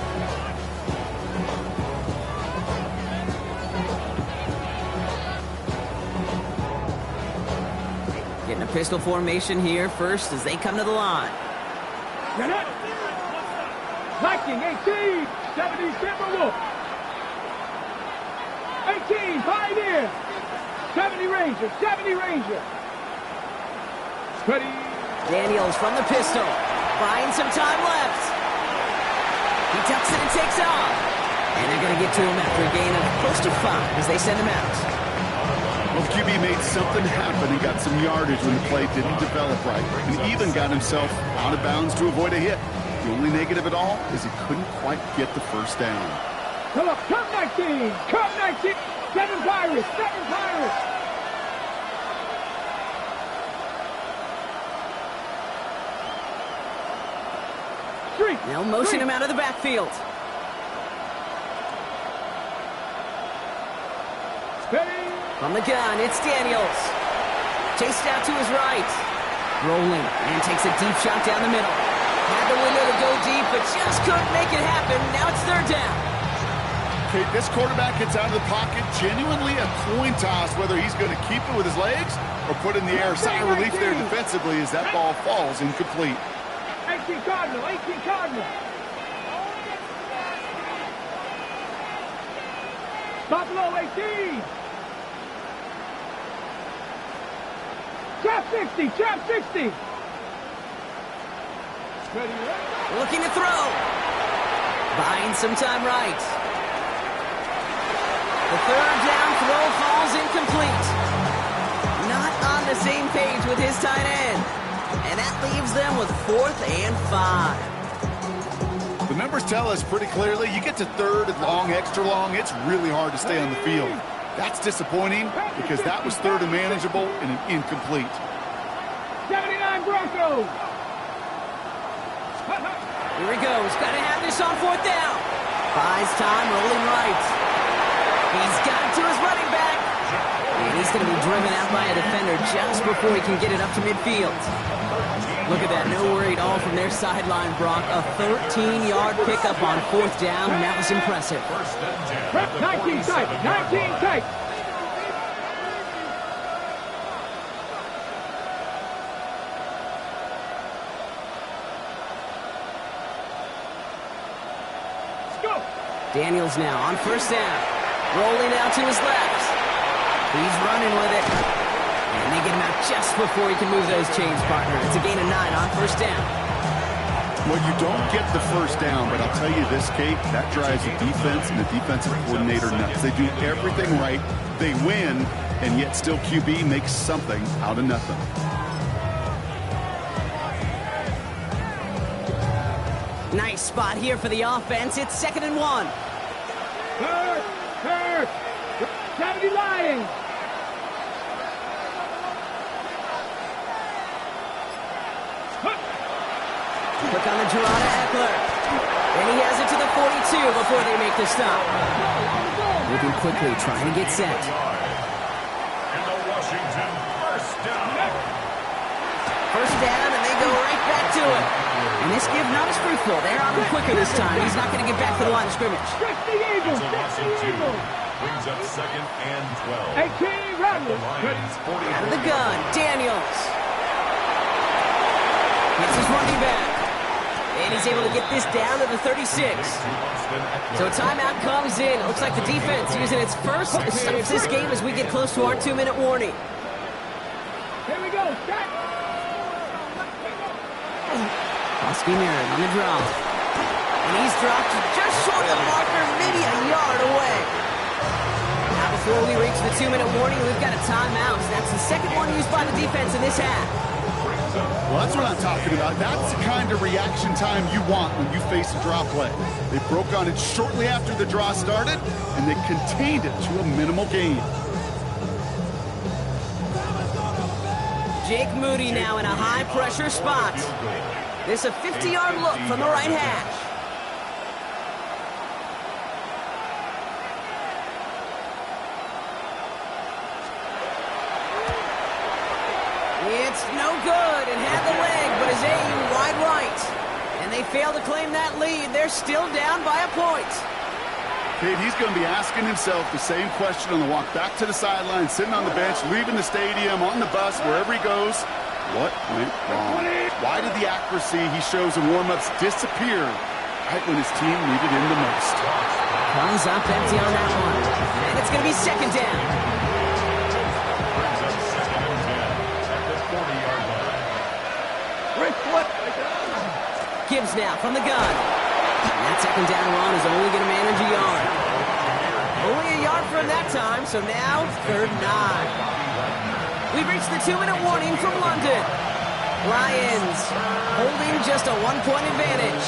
Speaker 2: Getting a pistol formation here first as they come to the line.
Speaker 5: Viking 18, 70 Timberwolf. 18, Pioneer. 70 Ranger, 70 Ranger. Ready.
Speaker 2: Daniels from the pistol. Buying some time left. He tucks it and takes off. And they're going to get to him after a gain of close to 5 as they send him out.
Speaker 3: Well, QB made something happen and got some yardage when the play didn't develop right. And even got himself out of bounds to avoid a hit. The only negative at all is he couldn't quite get the first down.
Speaker 5: Come up, come 19, come 19. 7 Pirates, 7 Pirates.
Speaker 2: They'll motion him out of the backfield. From the gun, it's Daniels. Chased out to his right. Rolling and takes a deep shot down the middle. Had the window to go deep, but just couldn't make it happen. Now it's 3rd down.
Speaker 3: Okay, this quarterback gets out of the pocket, genuinely a coin toss whether he's going to keep it with his legs or put it in the air. Sigh of relief there defensively as that ball falls incomplete.
Speaker 5: 18 Cardinal, 18 Cardinal. Buffalo 18. Trap 60, trap 60.
Speaker 2: Looking to throw. Buying some time right. The 3rd down throw falls incomplete. Not on the same page with his tight end. And that leaves them with 4th and 5.
Speaker 3: The numbers tell us pretty clearly, you get to 3rd and long, extra long, it's really hard to stay on the field. That's disappointing because that was 3rd and manageable and an incomplete.
Speaker 5: 79 Broncos.
Speaker 2: Here he goes. Got to have this on 4th down. Buys time, rolling right. He's got it to his running back. And he's going to be driven out by a defender just before he can get it up to midfield. Look at that. No worry at all from their sideline, Brock. A 13-yard pickup on 4th down, and that was impressive.
Speaker 5: 19 tight, 19 tight.
Speaker 2: Daniels now on 1st down. Rolling out to his left. He's running with it. And they get him out just before he can move those chains, partner. It's a gain of 9 on 1st down.
Speaker 3: Well, you don't get the 1st down, but I'll tell you this, Kate, that drives the defense and the defensive coordinator nuts. They do everything right. They win, and yet still QB makes something out of nothing.
Speaker 2: Nice spot here for the offense. It's 2nd and 1.
Speaker 5: 70 Lions.
Speaker 2: Quick on the Gerard Eckler. And he has it to the 42 before they make the stop. Moving quickly, trying to get set.
Speaker 4: And the Washington first down.
Speaker 2: First down, and they go right back to it. And this give not as fruitful. They're on him quicker this time. He's not going to get back to the line of scrimmage.
Speaker 5: Stretch the Eagles. Stretch the Eagles.
Speaker 4: Brings up 2nd and 12.
Speaker 5: 18 Rebels.
Speaker 2: Out of the gun, Daniels. Gets his running back. And he's able to get this down to the 36. So timeout comes in. Looks like the defense using its first stops this game as we get close to our 2-minute warning.
Speaker 5: Here we go. Start.
Speaker 2: Husky Merritt on the drop. And he's dropped just short of the marker, maybe a yard away. Now before we reach the 2-minute warning, we've got a timeout. That's the second one used by the defense in this half.
Speaker 3: Well, that's what I'm talking about. That's the kind of reaction time you want when you face a draw play. They broke on it shortly after the draw started, and they contained it to a minimal gain.
Speaker 2: Jake Moody now in a high-pressure spot. This a 50-yard look from the right hash. It's no good, and had the leg, but his aim wide right. And they fail to claim that lead. They're still down by a point.
Speaker 3: Kate, he's going to be asking himself the same question on the walk back to the sideline, sitting on the bench, leaving the stadium, on the bus, wherever he goes. What went wrong? Why did the accuracy he shows in warm-ups disappear right when his team needed him the most?
Speaker 2: Comes up empty on that one. And it's going to be second down. Gibbs now from the gun. And that second down run is only going to manage a yard. Only a yard for him that time, so now 3rd and 9. We've reached the 2-minute warning from London. Lions holding just a 1-point advantage.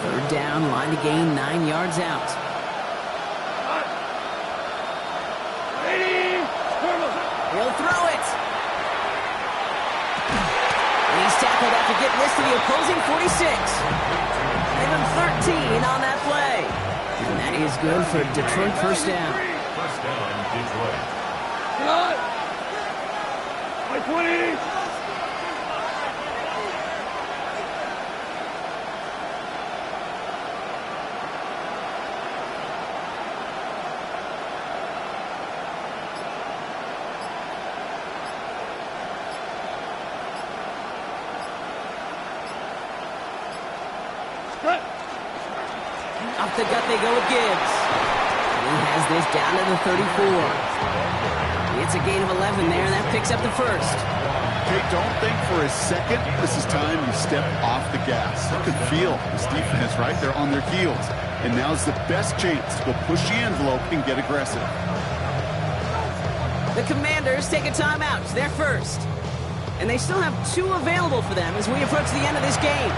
Speaker 2: 3rd down, line to gain 9 yards out. He'll throw it. He's tackled after getting this to the opposing 46. Give him 13 on that play. And that is good for Detroit first down.
Speaker 4: First down, Detroit.
Speaker 5: My 20.
Speaker 2: Off the gut they go with Gibbs. He has this down to the 34. It's a gain of 11 there, and that picks up the first.
Speaker 3: Kate, don't think for a second this is time you step off the gas. You can feel this defense right there on their heels. And now's the best chance to go push the envelope and get aggressive.
Speaker 2: The Commanders take a timeout. They're first. And they still have 2 available for them as we approach the end of this game.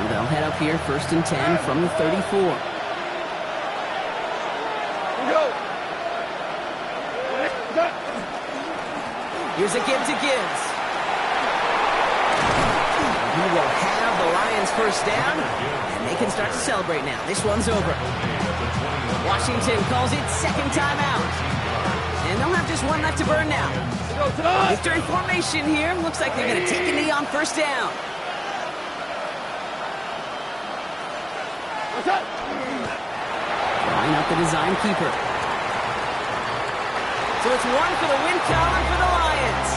Speaker 2: They'll head up here, 1st and 10 from the 34. Here's a give to Gibbs. He will have the Lions first down, and they can start to celebrate now. This one's over. Washington calls it second timeout. And they'll have just one left to burn now. Victory formation here. Looks like they're going to take a knee on first down. Line up the design keeper. So it's one for the win column for the Lions.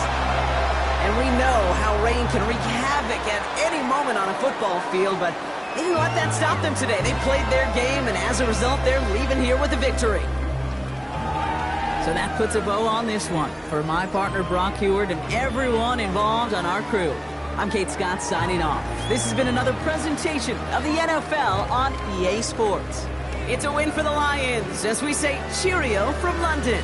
Speaker 2: And we know how rain can wreak havoc at any moment on a football field, but they didn't let that stop them today. They played their game, and as a result, they're leaving here with a victory. So that puts a bow on this one. For my partner, Brock Heward, and everyone involved on our crew, I'm Kate Scott signing off. This has been another presentation of the NFL on EA Sports. It's a win for the Lions as we say cheerio from London.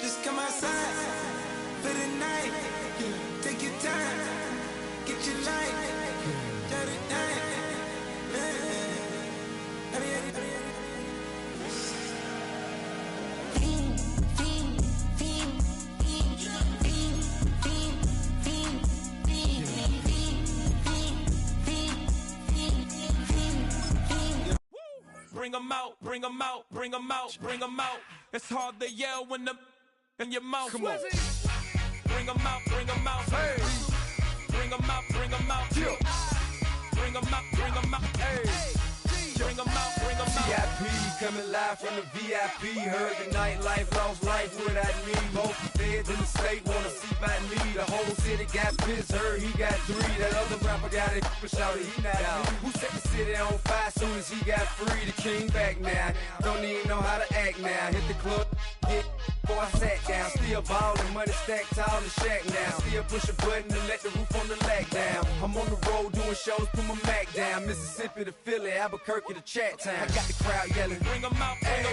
Speaker 6: Just come outside for the night. Take your time, get your life. Shut it down.
Speaker 7: Bring 'em out, bring 'em out, bring 'em out, bring 'em out. It's hard to yell when the in your mouth. Come on. Bring 'em out, bring 'em out. Hey. Bring 'em out, bring 'em out. Yeah. Bring 'em out, bring 'em out. Hey. Bring 'em out, bring 'em out.
Speaker 8: VIP coming live from the VIP. Heard the nightlife, lost life without me. Most feds in the state wanna see about me. The whole city got pissed, heard he got 3. That other rapper got it, but shouted he not out. Who set the city on fire soon as he got free? The king back now, don't even know how to act now. Hit the club, get before I sat down. Still ballin', money stacked tall in the shack now. Still push a button and let the roof on the lack down. I'm on the road doing shows, put my Mac down. Mississippi to Philly, Albuquerque to Chat Town. I got the crowd yelling,
Speaker 7: bring 'em out, bring 'em